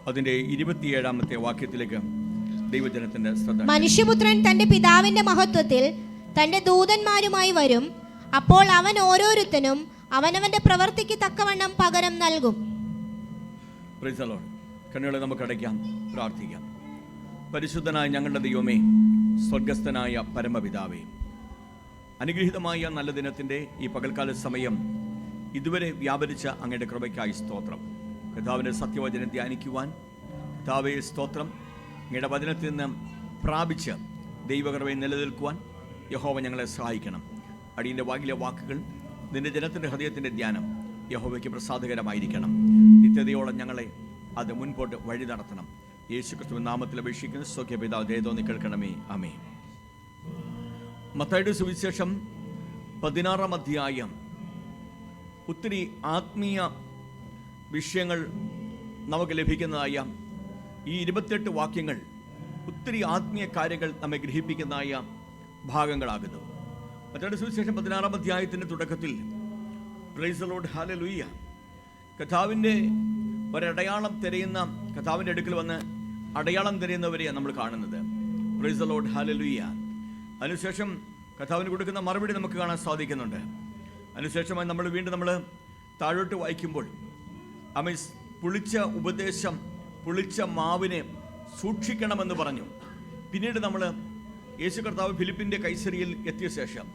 അതിന്റെ 27-ാമത്തെ വാക്യത്തിലേക്ക് ദൈവജനത്തിന്റെ ശ്രദ്ധ. മനുഷ്യപുത്രൻ തന്റെ പിതാവിന്റെ മഹത്വത്തിൽ തന്റെ ദൂതന്മാരുമായി വരും. അപ്പോൾ അവൻ ഓരോരുത്തനും അവനവന്റെ പ്രവൃത്തിക്ക് തക്കവണ്ണം പകരം നൽകും. Price the Lord. കണ്ണുകളെ നമുക്ക് അടയ്ക്കാം, പ്രാർത്ഥിക്കാം. പരിശുദ്ധനായ ഞങ്ങളുടെ ദൈവമേ, സ്വർഗസ്ഥനായ പരമപിതാവേ, അനുഗ്രഹീതമായ നല്ല ദിനത്തിൻ്റെ ഈ പകൽക്കാല സമയം ഇതുവരെ വ്യാപരിച്ച അങ്ങയുടെ കൃപയ്ക്കായി സ്തോത്രം. കർത്താവിൻ്റെ സത്യവചനം ധ്യാനിക്കുവാൻ കർത്താവേ സ്തോത്രം. അങ്ങയുടെ വചനത്തിൽ നിന്ന് പ്രാപിച്ച് ദൈവകൃപയെ നിലനിൽക്കുവാൻ യഹോവ ഞങ്ങളെ സഹായിക്കണം. അടിയൻ്റെ വാക്കിലെ വാക്കുകൾ നിന്റെ ജനത്തിൻ്റെ ഹൃദയത്തിൻ്റെ ധ്യാനം യഹോവയ്ക്ക് പ്രസാദകരമായിരിക്കണം. നിത്യതയോളം ഞങ്ങളെ അത് മുൻപോട്ട് വഴി നടത്തണം. യേശു ക്രിസ്തുവിൻ നാമത്തിൽ അപേക്ഷിക്കുന്ന സ്വകീയപിതാവ് ദയതോന്നി കേൾക്കണമേ. ആമേൻ. മത്തായിയുടെ സുവിശേഷം 16-ാം അധ്യായം ഒത്തിരി ആത്മീയ വിഷയങ്ങൾ നമുക്ക് ലഭിക്കുന്നതായ ഈ 28 വാക്യങ്ങൾ ഒത്തിരി ആത്മീയ കാര്യങ്ങൾ നമ്മെ ഗ്രഹിപ്പിക്കുന്നതായ ഭാഗങ്ങളാകുന്നു. മത്തായിയുടെ സുവിശേഷം 16-ാം അധ്യായത്തിൻ്റെ തുടക്കത്തിൽ പ്രൈസ് ദി ലോർഡ്, ഹല്ലേലൂയ, കർത്താവിൻ്റെ ഒരടയാളം തിരയുന്ന, കർത്താവിൻ്റെ അടുക്കൽ വന്ന് അടയാളം തിരയുന്നവരെയാണ് നമ്മൾ കാണുന്നത്. Price the Lord, hallelujah. അതിനുശേഷം കർത്താവിന് കൊടുക്കുന്ന മറുപടി നമുക്ക് കാണാൻ സാധിക്കുന്നുണ്ട്. അതിനുശേഷമായി നമ്മൾ താഴോട്ട് വായിക്കുമ്പോൾ പുളിച്ച ഉപദേശം, പുളിച്ച മാവിനെ സൂക്ഷിക്കണമെന്ന് പറഞ്ഞു. പിന്നീട് നമ്മൾ യേശു കർത്താവ് ഫിലിപ്പിൻ്റെ കൈസരിയിൽ എത്തിയ ശേഷം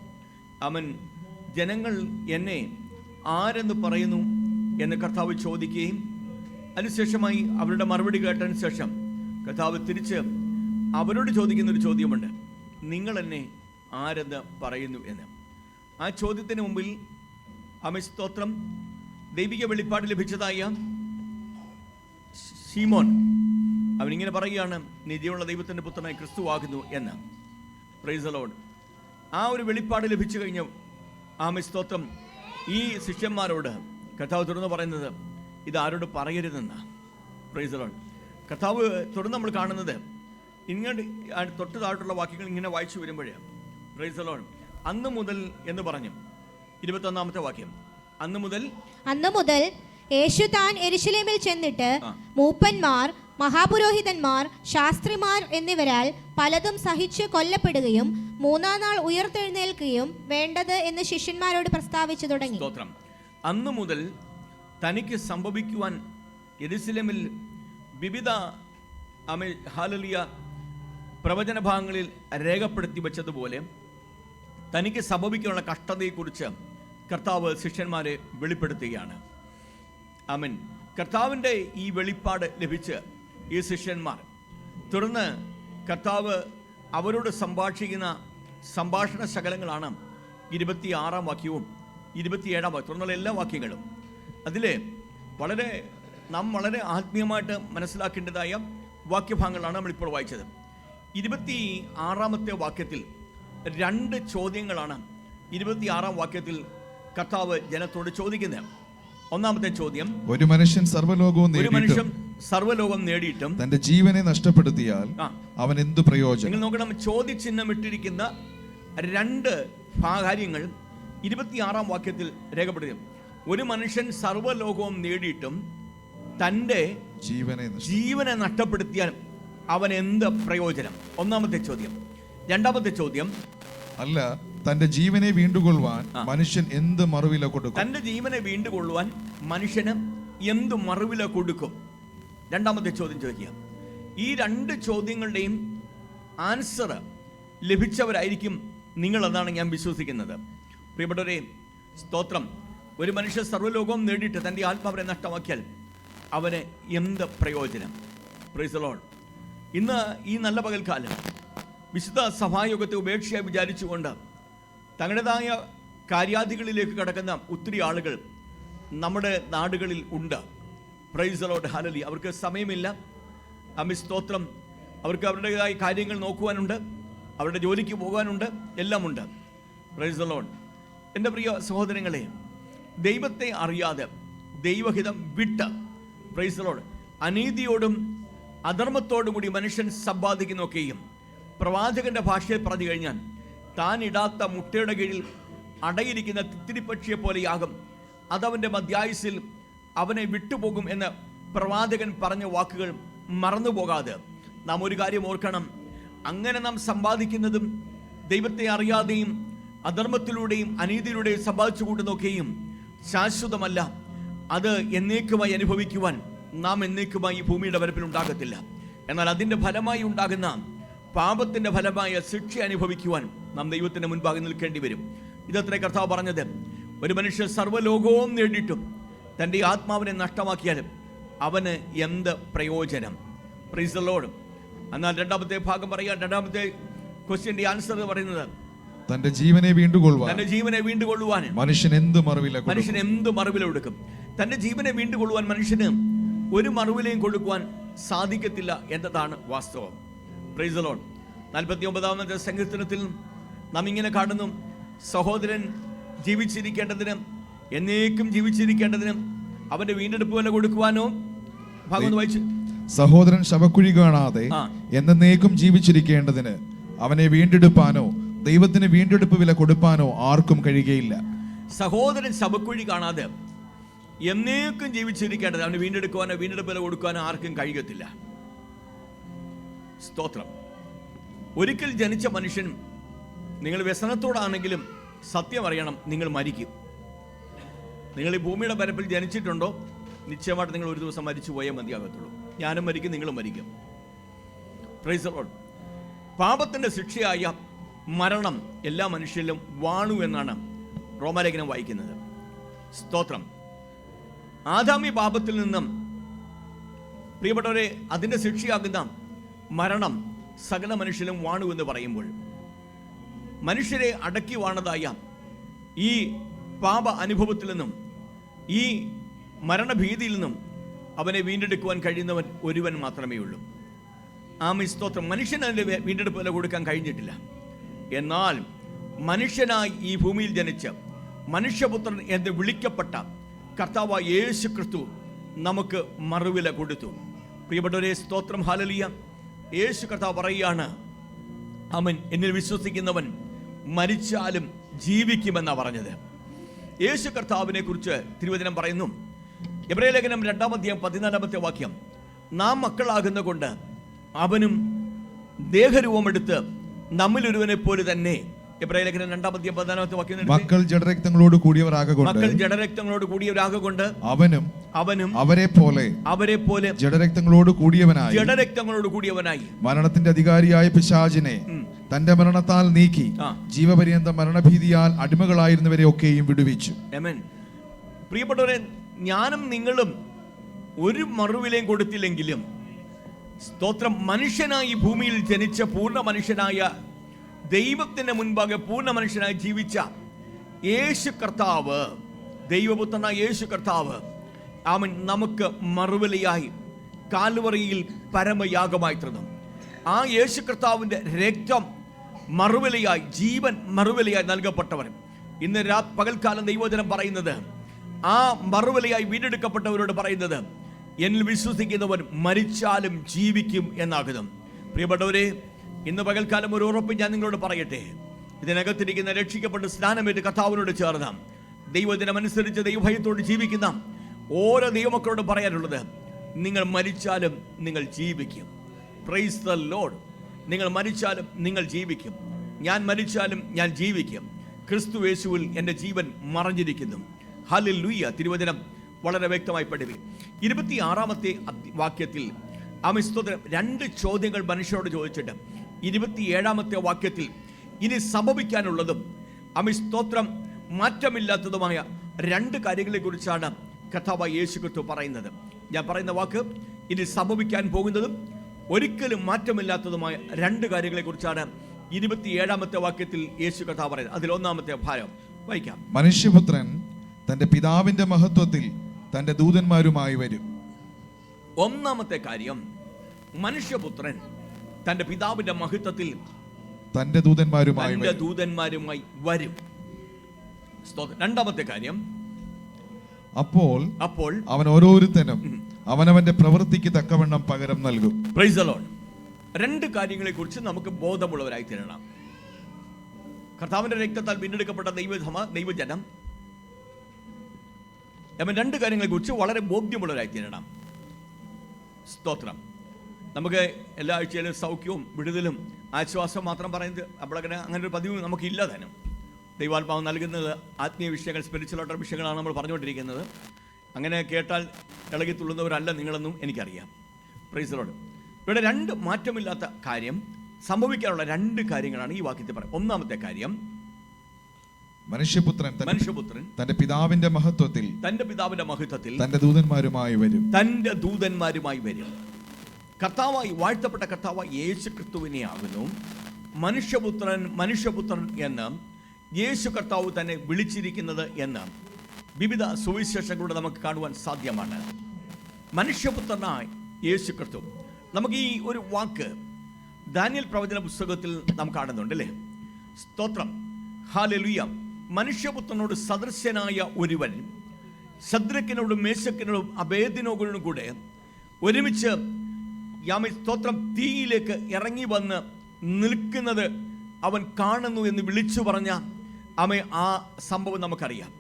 ജനങ്ങൾ എന്നെ ആരെന്ന് പറയുന്നു എന്ന് കർത്താവ് ചോദിക്കുകയും അതിനുശേഷമായി അവരുടെ മറുപടി കേട്ടതിന് ശേഷം കർത്താവ് തിരിച്ച് അവരോട് ചോദിക്കുന്നൊരു ചോദ്യമുണ്ട്, നിങ്ങൾ എന്നെ ആരെന്ന് പറയുന്നു എന്ന്. ആ ചോദ്യത്തിന് മുമ്പിൽ സ്തോത്രം, ദൈവിക വെളിപ്പാട് ലഭിച്ചതായ ശീമോൻ അവനിങ്ങനെ പറയുകയാണ്, നീ ജീവനുള്ള ദൈവത്തിൻ്റെ പുത്രനായി ക്രിസ്തു ആകുന്നു എന്ന്. Price the Lord. ആ ഒരു വെളിപ്പാട് ലഭിച്ചു കഴിഞ്ഞ സ്തോത്രം ഈ ശിഷ്യന്മാരോട് കർത്താവ് തുറന്ന് പറയുന്നത് ഇത് ആരോട് പറയരുതെന്ന്. Praise the Lord. കർത്താവ് തുറന്ന് നമ്മൾ കാണുന്നത് ഇങ്ങോട്ട് തൊട്ട് താഴോട്ടുള്ള വാക്യങ്ങൾ ഇങ്ങനെ വായിച്ചു വരുമ്പോഴേ പ്രൈസ് ദി ലോർഡ്, അന്ന് മുതൽ എന്ന് പറഞ്ഞു. 21-ാമത്തെ വാക്യം, അന്ന് മുതൽ യേശു താൻ യെരൂശലേമിൽ ചെന്നിട്ട് മൂപ്പന്മാർ, മഹാപുരോഹിതന്മാർ, ശാസ്ത്രിമാർ എന്നിവരാൽ പലതും സഹിച്ച് കൊല്ലപ്പെടുകയും 3-ാം നാൾ ഉയർത്തെഴുന്നേൽക്കുകയും വേണ്ടത് എന്ന് ശിഷ്യന്മാരോട് പ്രസ്താവിച്ചു തുടങ്ങി. സ്തോത്രം. അന്ന് മുതൽ തനിക്ക് സംഭവിക്കുവാൻ യെരൂശലേമിൽ വിവിധ ഹല്ലേലൂയ പ്രവചന ഭാഗങ്ങളിൽ രേഖപ്പെടുത്തി വെച്ചതുപോലെ തനിക്ക് സംഭവിക്കാനുള്ള കഷ്ടതയെക്കുറിച്ച് കർത്താവ് ശിഷ്യന്മാരെ വെളിപ്പെടുത്തുകയാണ്. ആമേൻ. കർത്താവിൻ്റെ ഈ വെളിപ്പാട് ലഭിച്ച് ഈ ശിഷ്യന്മാർ തുടർന്ന് കർത്താവ് അവരോട് സംഭാഷിക്കുന്ന സംഭാഷണ ശകലങ്ങളാണ് 26-ാം വാക്യവും 27-ാം വാക്യം, തുടർന്നുള്ള എല്ലാ വാക്യങ്ങളും. അതിൽ നാം വളരെ ആത്മീയമായിട്ട് മനസ്സിലാക്കേണ്ടതായ വാക്യഭാഗങ്ങളാണ് നമ്മളിപ്പോൾ വായിച്ചത്. 26-ാമത്തെ വാക്യത്തിൽ 2 ചോദ്യങ്ങളാണ് 26-ാം വാക്യത്തിൽ കർത്താവ് ജനത്തോട് ചോദിക്കുന്നത്. ഒന്നാമത്തെ ചോദ്യം, ഒരു മനുഷ്യൻ സർവ്വലോകം നേടിയിട്ടും തന്റെ ജീവനെ നഷ്ടപ്പെടുത്തിയാൽ അവൻ എന്തു പ്രയോജനം? നിങ്ങൾ നോക്കണം, ചോദ്യചിഹ്നം ഇട്ടിരിക്കുന്ന 2 കാര്യങ്ങൾ 26-ാം വാക്യത്തിൽ രേഖപ്പെടുത്തും. ഒരു മനുഷ്യൻ സർവ്വലോകവും നേടിയിട്ടും തൻ്റെ ജീവനെ നഷ്ടപ്പെടുത്തിയാൽ അവൻ എന്ത് പ്രയോജനം? ഒന്നാമത്തെ ചോദ്യം. രണ്ടാമത്തെ ചോദ്യം, അല്ല, തന്റെ ജീവനെ വീണ്ടുകൊള്ളുവാൻ മനുഷ്യൻ എന്ത് മറുവില കൊടുക്കും? തന്റെ ജീവനെ വീണ്ടുകൊള്ളുവാൻ മനുഷ്യന് എന്ത് മറുവില കൊടുക്കും? രണ്ടാമത്തെ ചോദ്യം ചോദിക്കുക. ഈ 2 ചോദ്യങ്ങളുടെയും ആൻസർ ലഭിച്ചവരായിരിക്കും നിങ്ങളെന്നാണ് ഞാൻ വിശ്വസിക്കുന്നത്. പ്രിയപ്പെട്ടവരെ, സ്തോത്രം. ഒരു മനുഷ്യൻ സർവ്വലോകവും നേടിയിട്ട് തൻ്റെ ആത്മാവിനെ നഷ്ടമാക്കിയാൽ അവന് എന്ത് പ്രയോജനം? Price the Lord. ഇന്ന് ഈ നല്ല പകൽക്കാലം വിശുദ്ധ സഭായോഗത്തെ ഉപേക്ഷയായി വിചാരിച്ചുകൊണ്ട് തങ്ങളുടേതായ കാര്യാദികളിലേക്ക് കടക്കുന്ന ഒത്തിരി ആളുകൾ നമ്മുടെ നാടുകളിൽ ഉണ്ട്. Price the Lord, hallelujah. അവർക്ക് സമയമില്ല. സ്തോത്രം. അവർക്ക് അവരുടേതായ കാര്യങ്ങൾ നോക്കുവാനുണ്ട്, അവരുടെ ജോലിക്ക് പോകാനുണ്ട്, എല്ലാമുണ്ട്. Price the Lord. എൻ്റെ പ്രിയ സഹോദരങ്ങളെ, ദൈവത്തെ അറിയാതെ ദൈവഹിതം വിട്ട് പ്രൈസ് ദി ലോർഡ് അനീതിയോടും അധർമ്മത്തോടും കൂടി മനുഷ്യൻ സമ്പാദിക്കുന്നൊക്കെയും പ്രവാചകന്റെ ഭാഷയിൽ പറഞ്ഞു കഴിഞ്ഞാൽ താൻ ഇടാത്ത മുട്ടയുടെ കീഴിൽ അടയിരിക്കുന്ന തിത്തിരിപ്പക്ഷിയെ പോലെയാകും, അതവൻ്റെ മധ്യായുസിൽ അവനെ വിട്ടുപോകും എന്ന് പ്രവാചകൻ പറഞ്ഞ വാക്കുകൾ മറന്നുപോകാതെ നാം ഒരു കാര്യം ഓർക്കണം. അങ്ങനെ നാം സമ്പാദിക്കുന്നതും ദൈവത്തെ അറിയാതെയും അധർമ്മത്തിലൂടെയും അനീതിയിലൂടെയും സമ്പാദിച്ചു കൂട്ടുന്നതൊക്കെയും ശാശ്വതമല്ല. അത് എന്നേക്കുമായി അനുഭവിക്കുവാൻ നാം എന്നേക്കുമായി ഈ ഭൂമിയുടെ പരപ്പിൽ ഉണ്ടാകത്തില്ല. എന്നാൽ അതിൻ്റെ ഫലമായി ഉണ്ടാകുന്ന പാപത്തിൻ്റെ ഫലമായ ശിക്ഷ അനുഭവിക്കുവാൻ നാം ദൈവത്തിൻ്റെ മുൻപാകെ നിൽക്കേണ്ടി വരും. ഇതത്രേ കർത്താവ് പറഞ്ഞത്. ഒരു മനുഷ്യൻ സർവ്വലോകവും നേടിയിട്ടും തൻ്റെ ആത്മാവിനെ നഷ്ടമാക്കിയാലും അവന് എന്ത് പ്രയോജനം? Price the Lord. എന്നാൽ രണ്ടാമത്തെ ഭാഗം പറയാൻ, രണ്ടാമത്തെ ക്വസ്റ്റ്യൻ്റെ ആൻസർ പറയുന്നത് തന്റെ ജീവനെ വീണ്ടുകൊള്ളുവാൻ മനുഷ്യൻ എന്ത് മറുവില കൊടുക്കും? തന്റെ ജീവനെ വീണ്ടുകൊള്ളുവാൻ മനുഷ്യന് ഒരു മറുവിലയും കൊടുക്കുവാൻ സാധിക്കത്തില്ല എന്നതാണ് വാസ്തവം. Price the Lord. 49-ാമത്തെ സങ്കീർത്തനത്തിൽ നാം ഇങ്ങനെ കാണുന്നു, സഹോദരൻ ജീവിച്ചിരിക്കേണ്ടതിന്, എന്നേക്കും ജീവിച്ചിരിക്കേണ്ടതിന് അവന്റെ വീണ്ടെടുപ്പ് വില കൊടുക്കുവാനോ. ഭാഗം വായിച്ചു. സഹോദരൻ ശവക്കുഴി കാണാതെ എന്നേക്കും ജീവിച്ചിരിക്കേണ്ടതിന് അവനെ വീണ്ടെടുപ്പാനോ ദൈവത്തിന് വീണ്ടെടുപ്പ് വില കൊടുപ്പാനോ ആർക്കും കഴിയുകയില്ല. സഹോദരൻ ശവക്കുഴി കാണാതെ എന്നേക്കും ജീവിച്ചിരിക്കേണ്ടത് അവന് വീണ്ടെടുക്കുവാനോ വീണ്ടെടുപ്പ് വില കൊടുക്കുവാനോ ആർക്കും കഴിയത്തില്ല. സ്തോത്രം. ഒരിക്കൽ ജനിച്ച മനുഷ്യൻ, നിങ്ങൾ വ്യസനത്തോടാണെങ്കിലും സത്യം അറിയണം, നിങ്ങൾ മരിക്കും. നിങ്ങൾ ഈ ഭൂമിയുടെ പരപ്പിൽ ജനിച്ചിട്ടുണ്ടോ, നിശ്ചയമായിട്ട് നിങ്ങൾ ഒരു ദിവസം മരിച്ചു പോയേ മതിയാകത്തുള്ളൂ. ഞാനും മരിക്കും, നിങ്ങളും മരിക്കും. Price the Lord. പാപത്തിന്റെ ശിക്ഷയായ മരണം എല്ലാ മനുഷ്യരിലും വാണു എന്നാണ് റോമാലേഖനം വായിക്കുന്നത്. സ്തോത്രം. ആദാമി പാപത്തിൽ നിന്നും പ്രിയപ്പെട്ടവരെ അതിന്റെ ശിക്ഷയാകുന്ന മരണം സകല മനുഷ്യരിലും വാണു എന്ന് പറയുമ്പോൾ, മനുഷ്യരെ അടക്കി വാണതായ ഈ പാപ അനുഭവത്തിൽ നിന്നും ഈ മരണഭീതിയിൽ നിന്നും അവനെ വീണ്ടെടുക്കുവാൻ കഴിയുന്നവൻ ഒരുവൻ മാത്രമേ ഉള്ളൂ. ആമേൻ. സ്തോത്രം. മനുഷ്യന് അതിൻ്റെ വീണ്ടെടുപ്പ് വില കൊടുക്കാൻ കഴിഞ്ഞിട്ടില്ല. എന്നാൽ മനുഷ്യനായി ഈ ഭൂമിയിൽ ജനിച്ച് മനുഷ്യപുത്രൻ എന്ന് വിളിക്കപ്പെട്ട കർത്താവായ യേശു ക്രിസ്തു നമുക്ക് മറുവില കൊടുത്തു. പ്രിയപ്പെട്ടവരെ, സ്തോത്രം. ഹല്ലേലൂയ. യേശു കർത്താവ് പറയുകയാണ്, അവൻ എന്നിൽ വിശ്വസിക്കുന്നവൻ മരിച്ചാലും ജീവിക്കുമെന്നാണ് പറഞ്ഞത്. യേശു കർത്താവിനെ കുറിച്ച് തിരുവചനം പറയുന്നു. എബ്രായലേഖനം 2-ാം 14 നാം മക്കളാകുന്ന കൊണ്ട് അവനും ദേഹരൂപമെടുത്ത് നമ്മിലൊരുവനെ പോലെ തന്നെ. എബ്രായലേഖനം 2-ാം 14 മക്കൾ ജഡരക്തങ്ങളോട് കൂടിയവരാകൊണ്ട് അവനും അവരെ പോലെ ജഡരക്തങ്ങളോട് കൂടിയവനായി മരണത്തിന്റെ അധികാരിയായ പിശാചിനെ തന്റെ മരണത്താൽ നീക്കി ജീവപര്യന്തം മരണഭീതിയാൽ അടിമകളായിരുന്നവരെ ഒക്കെയും വിടുവിച്ചു. ആമേൻ. പ്രിയപ്പെട്ടവരെ, ഞാനും നിങ്ങളും ഒരു മറുവിലയും കൊടുത്തില്ലെങ്കിലും, സ്തോത്രം, മനുഷ്യനായി ഭൂമിയിൽ ജനിച്ച പൂർണ്ണ മനുഷ്യനായ ദൈവത്തിന്റെ മുൻപാകെ പൂർണ്ണ മനുഷ്യനായി ജീവിച്ച യേശു കർത്താവ്, ദൈവപുത്രനായ യേശു കർത്താവ്, അവൻ നമുക്ക് മറുവിലയായി കാൽവറിയിൽ പരമയാഗമായി തീർന്നു. ആ യേശു കർത്താവിന്റെ രക്തം മറുവിലയായി, ജീവൻ മറുവിലയായി നൽകപ്പെട്ടവൻ. ഇന്ന് പകൽക്കാലം ദൈവവചനം പറയുന്നത്, ആ മറുവിലയായി വീണ്ടെടുക്കപ്പെട്ടവരോട് പറയുന്നത്, എന്നിൽ വിശ്വസിക്കുന്നവൻ മരിച്ചാലും ജീവിക്കും എന്നാകുന്നു. പ്രിയപ്പെട്ടവരെ, ഇന്ന് പകൽക്കാലം ഒരു ഉറപ്പ് ഞാൻ നിങ്ങളോട് പറയട്ടെ. ഇതിനകത്തിരിക്കുന്ന രക്ഷിക്കപ്പെട്ട് സ്നാനമേറ്റ് കർത്താവിനോട് ചേർന്ന ദൈവദിനമനുസരിച്ച് ദൈവഭയത്തോട് ജീവിക്കുന്ന ഓരോ ദൈവമക്കളോട് പറയാനുള്ളത്, നിങ്ങൾ മരിച്ചാലും നിങ്ങൾ ജീവിക്കും. Price the Lord. നിങ്ങൾ മരിച്ചാലും നിങ്ങൾ ജീവിക്കും. ഞാൻ മരിച്ചാലും ഞാൻ ജീവിക്കും. ക്രിസ്തു യേശുവിൽ എൻ്റെ ജീവൻ മറഞ്ഞിരിക്കുന്നു. ഹല്ലേലൂയ. തിരുവചനം വളരെ വ്യക്തമായി പഠിപ്പിക്കും. 26-ാമത്തെ വാക്യത്തിൽ സ്തോത്രം 2 ചോദ്യങ്ങൾ മനുഷ്യരോട് ചോദിച്ചിട്ട് 27-ാമത്തെ വാക്യത്തിൽ ഇനി സംഭവിക്കാനുള്ളതും സ്തോത്രം മാറ്റമില്ലാത്തതുമായ 2 കാര്യങ്ങളെ കുറിച്ചാണ് കർത്താവായ യേശു ക്രിസ്തു പറയുന്നത്. ഞാൻ പറയുന്ന വാക്ക് ഇനി സംഭവിക്കാൻ പോകുന്നതും ഒരിക്കലും മാറ്റമില്ലാത്തതുമായ 2 കാര്യങ്ങളെ കുറിച്ചാണ് 27-ാമത്തെ വാക്യത്തിൽ യേശു കർത്താവ് പറയുന്നത്. അതിൽ 1-ാമത്തെ ഭാഗം വായിക്കാം. മനുഷ്യപുത്രൻ തന്റെ പിതാവിന്റെ മഹത്വത്തിൽ തന്റെ ദൂതന്മാരുമായി വരും. 1-ാമത്തെ കാര്യം, മനുഷ്യപുത്രൻ തന്റെ പിതാവിന്റെ മഹത്വത്തിൽ തന്റെ ദൂതന്മാരുമായി വരും. 2-ാമത്തെ കാര്യം, അപ്പോൾ അവൻ ഓരോരുത്തനും അവനവന്റെ പ്രവൃത്തിക്ക് തക്കവണ്ണം പകരം നൽകും. Price the Lord. 2 കാര്യങ്ങളെ കുറിച്ച് നമുക്ക് ബോധമുള്ളവരായി തീരണം. കർത്താവിന്റെ രക്തത്താൽ വീണ്ടെടുക്കപ്പെട്ട ദൈവജനം 2 കാര്യങ്ങളെ കുറിച്ച് വളരെ ബോധ്യമുള്ളവരായി തീരണം. സ്തോത്രം. നമുക്ക് എല്ലാ ആഴ്ചയിലും സൗഖ്യവും വിടുതലും ആശ്വാസവും മാത്രം പറയുന്നത് അപ്പോഴങ്ങനെ അങ്ങനെ ഒരു പതിവ് നമുക്കില്ല തന്നെ. ദൈവാത്മാവ് നൽകുന്നത് ആത്മീയ വിഷയങ്ങൾ, സ്പിരിച്വൽ വിഷയങ്ങളാണ് നമ്മൾ പറഞ്ഞുകൊണ്ടിരിക്കുന്നത്. അങ്ങനെ കേട്ടാൽ ഇളകിത്തുള്ളുന്നവരല്ല നിങ്ങളെന്നും എനിക്കറിയാം. Price the Lord. ഇവിടെ രണ്ട് മാറ്റമില്ലാത്ത കാര്യം സംഭവിക്കാനുള്ള രണ്ട് കാര്യങ്ങളാണ് ഈ വാക്യത്തിൽ പറയുന്നത്. ഒന്നാമത്തെ കാര്യം, മനുഷ്യപുത്രൻ തന്റെ പിതാവിന്റെ മഹത്വത്തിൽ തന്റെ ദൂതന്മാരുമായി വരും. കർത്താവായി വാഴ്ത്തപ്പെട്ട കർത്താവായി യേശു ക്രിസ്തുവിനെ ആകുന്നു മനുഷ്യപുത്രൻ എന്ന് യേശു കർത്താവ് തന്നെ വിളിച്ചിരിക്കുന്നത് എന്ന് വിവിധ സുവിശേഷങ്ങളിലൂടെ നമുക്ക് കാണുവാൻ സാധ്യമാണ്. മനുഷ്യപുത്രനായ യേശു ക്രിസ്തു. നമുക്ക് ഈ ഒരു വാക്ക് ദാനിയേൽ പ്രവചന പുസ്തകത്തിൽ നാം കാണുന്നുണ്ട് അല്ലേ? സ്തോത്രം, ഹല്ലേലൂയ. മനുഷ്യപുത്രനോട് സദൃശ്യനായ ഒരുവൻ ശദ്രക്കിനോടും മേശക്കിനോടും അബേദ്നെഗോയോടും കൂടെ ഒരുമിച്ച് സ്തോത്രം തീയിലേക്ക് ഇറങ്ങി വന്ന് നിൽക്കുന്നത് അവൻ കാണുന്നു എന്ന് വിളിച്ചു പറഞ്ഞ ആ സംഭവം നമുക്കറിയാം.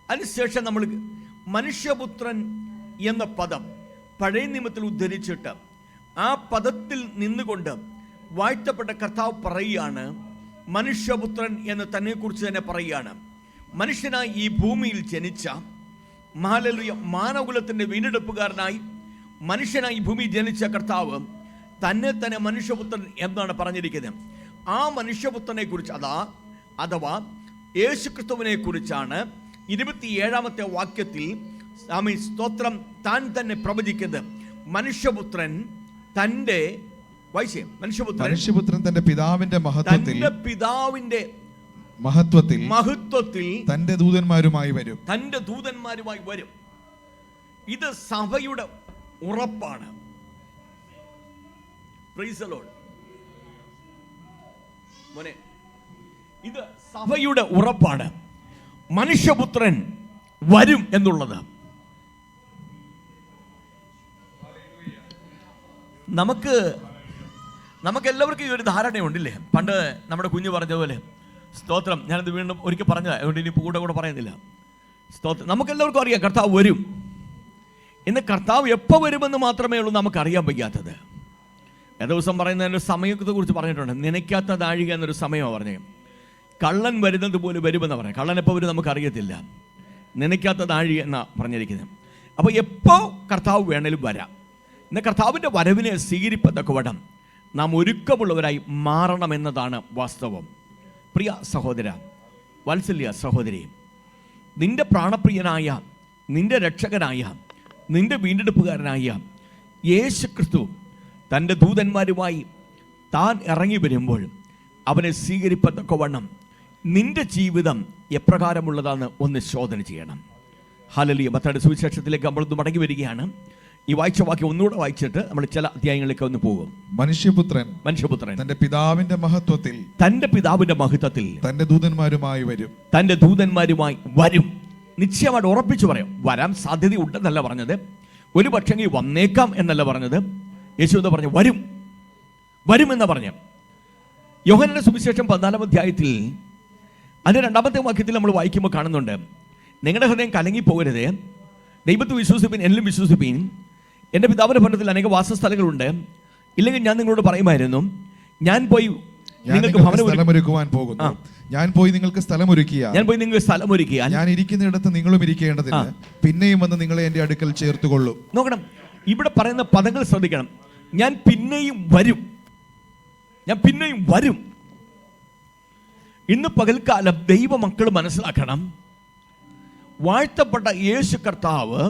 അതിനുശേഷം നമ്മൾ മനുഷ്യപുത്രൻ എന്ന പദം പഴയ നിയമത്തിൽ ഉദ്ധരിച്ചിട്ട് ആ പദത്തിൽ നിന്നുകൊണ്ട് വാഴ്ത്തപ്പെട്ട കർത്താവ് പറയുകയാണ്, മനുഷ്യപുത്രൻ എന്ന് തന്നെക്കുറിച്ച് തന്നെ പറയുകയാണ്. മനുഷ്യനായി ഈ ഭൂമിയിൽ ജനിച്ച മാനവകുലത്തിൻ്റെ വീണ്ടെടുപ്പുകാരനായി മനുഷ്യനായി ഭൂമിയിൽ ജനിച്ച കർത്താവ് തന്നെ മനുഷ്യപുത്രൻ എന്നാണ് പറഞ്ഞിരിക്കുന്നത്. ആ മനുഷ്യപുത്രനെ കുറിച്ച് അഥവാ യേശുക്രിസ്തുവിനെ കുറിച്ചാണ് 27-ാമത്തെ വാക്യത്തിൽ സ്തോത്രം താൻ തന്നെ പ്രവചിക്കുന്നത്. മനുഷ്യപുത്രൻ തന്റെ തന്റെ പിതാവിന്റെ മഹത്വത്തിൽ തന്റെ ദൂതന്മാരുമായി വരും. ഇത് സഭയുടെ ഉറപ്പാണ്. Price the Lord. മോനെ, ഇത് സഭയുടെ ഉറപ്പാണ്. മനുഷ്യപുത്രൻ വരും എന്നുള്ളത്. നമുക്കെല്ലാവർക്കും ഈ ഒരു ധാരണയുണ്ടല്ലേ? പണ്ട് നമ്മുടെ കുഞ്ഞു പറഞ്ഞതുപോലെ, സ്തോത്രം, ഞാനത് വീണ്ടും ഒരിക്കൽ പറഞ്ഞതാണ്, അതുകൊണ്ട് ഇനി കൂടെ പറയുന്നില്ല. സ്തോത്രം, നമുക്കെല്ലാവർക്കും അറിയാം കർത്താവ് വരും. ഇന്ന് കർത്താവ് എപ്പോൾ വരുമെന്ന് മാത്രമേ ഉള്ളൂ നമുക്കറിയാൻ വയ്യാത്തത്. ദിവസം പറയുന്നതിൻ്റെ സമയത്തെ കുറിച്ച് പറഞ്ഞിട്ടുണ്ട്. നനയ്ക്കാത്ത നാഴിക എന്നൊരു സമയമാണ് പറഞ്ഞത്. കള്ളൻ വരുന്നത് പോലെ വരുമെന്ന് പറയാം. കള്ളൻ എപ്പോൾ വരും നമുക്കറിയത്തില്ല. നനയ്ക്കാത്ത നാഴിക എന്നാണ് പറഞ്ഞിരിക്കുന്നത്. അപ്പോൾ എപ്പോൾ കർത്താവ് വേണേലും വരാം. ഇന്ന് കർത്താവിൻ്റെ വരവിനെ സ്വീകരിപ്പത്തക്കവണ്ണം നാം ഒരുക്കമുള്ളവരായി മാറണമെന്നതാണ് വാസ്തവം. പ്രിയ സഹോദര, വാത്സല്യ സഹോദരി, നിന്റെ പ്രാണപ്രിയനായ, നിന്റെ രക്ഷകനായ, നിന്റെ വീണ്ടെടുപ്പുകാരനായ യേശു ക്രിസ്തു തൻ്റെ ദൂതന്മാരുമായി താൻ ഇറങ്ങി വരുമ്പോൾ അവനെ സ്വീകരിപ്പത്തക്കവണ്ണം നിന്റെ ജീവിതം എപ്രകാരമുള്ളതാണെന്ന് ഒന്ന് ശോധന ചെയ്യണം. ഹല്ലേലൂയ. മത്തായിയുടെ സുവിശേഷത്തിലേക്ക് നമ്മളൊന്ന് മടങ്ങി വരികയാണ്. ഈ വായിച്ച വാക്യം ഒന്നുകൂടെ വായിച്ചിട്ട് നമ്മൾ ചില അധ്യായങ്ങളിലേക്ക് ഒന്ന് പോകും. മനുഷ്യപുത്രൻ തന്റെ പിതാവിന്റെ മഹത്വത്തിൽ തന്റെ ദൂതന്മാരുമായി വരും. നിശ്ചയമായിട്ട് ഉറപ്പിച്ചു പറയാം. വരാൻ സാധ്യത ഉണ്ടെന്നല്ല പറഞ്ഞത്. ഒരു പക്ഷെങ്കിൽ വന്നേക്കാം എന്നല്ല പറഞ്ഞത്. യേശു എന്താ പറഞ്ഞു? വരും എന്ന് പറഞ്ഞു. യോഹന്നാന്റെ സുവിശേഷം 14-ാം അധ്യായത്തിൽ അതിന്റെ 2-ാമത്തെ വാക്യത്തിൽ നമ്മൾ വായിക്കുമ്പോൾ കാണുന്നുണ്ട്, നിങ്ങളുടെ ഹൃദയം കലങ്ങിപ്പോകരുത്, ദൈവത്തെ വിശ്വസിപ്പീൻ, എന്നിലും വിശ്വസിപ്പീൻ. എൻ്റെ പിതാവിന്റെ ഭവനത്തിൽ അനേക വാസസ്ഥലങ്ങളുണ്ട്. ഇല്ലെങ്കിൽ ഞാൻ നിങ്ങളോട് പറയുമായിരുന്നു, ഞാൻ പോയി നിങ്ങൾക്ക് സ്ഥലമൊരുക്കുവാൻ പോകുന്നു. ഞാൻ പോയി നിങ്ങൾക്ക് സ്ഥലമൊരുക്കിയാൽ ഞാൻ ഇരിക്കുന്നിടത്ത് നിങ്ങളും ഇരിക്കേണ്ടതിന് പിന്നെയും വന്ന് നിങ്ങളെ എൻ്റെ അടുക്കൽ ചേർത്തുകൊള്ളും. നോക്കണം, ഇവിടെ പറയുന്ന പദങ്ങൾ ശ്രദ്ധിക്കണം. ഞാൻ പിന്നെയും വരും. ഇന്ന് പകൽക്കാലം ദൈവമക്കൾ മനസ്സിലാക്കണം, വാഴ്ത്തപ്പെട്ട യേശു കർത്താവ്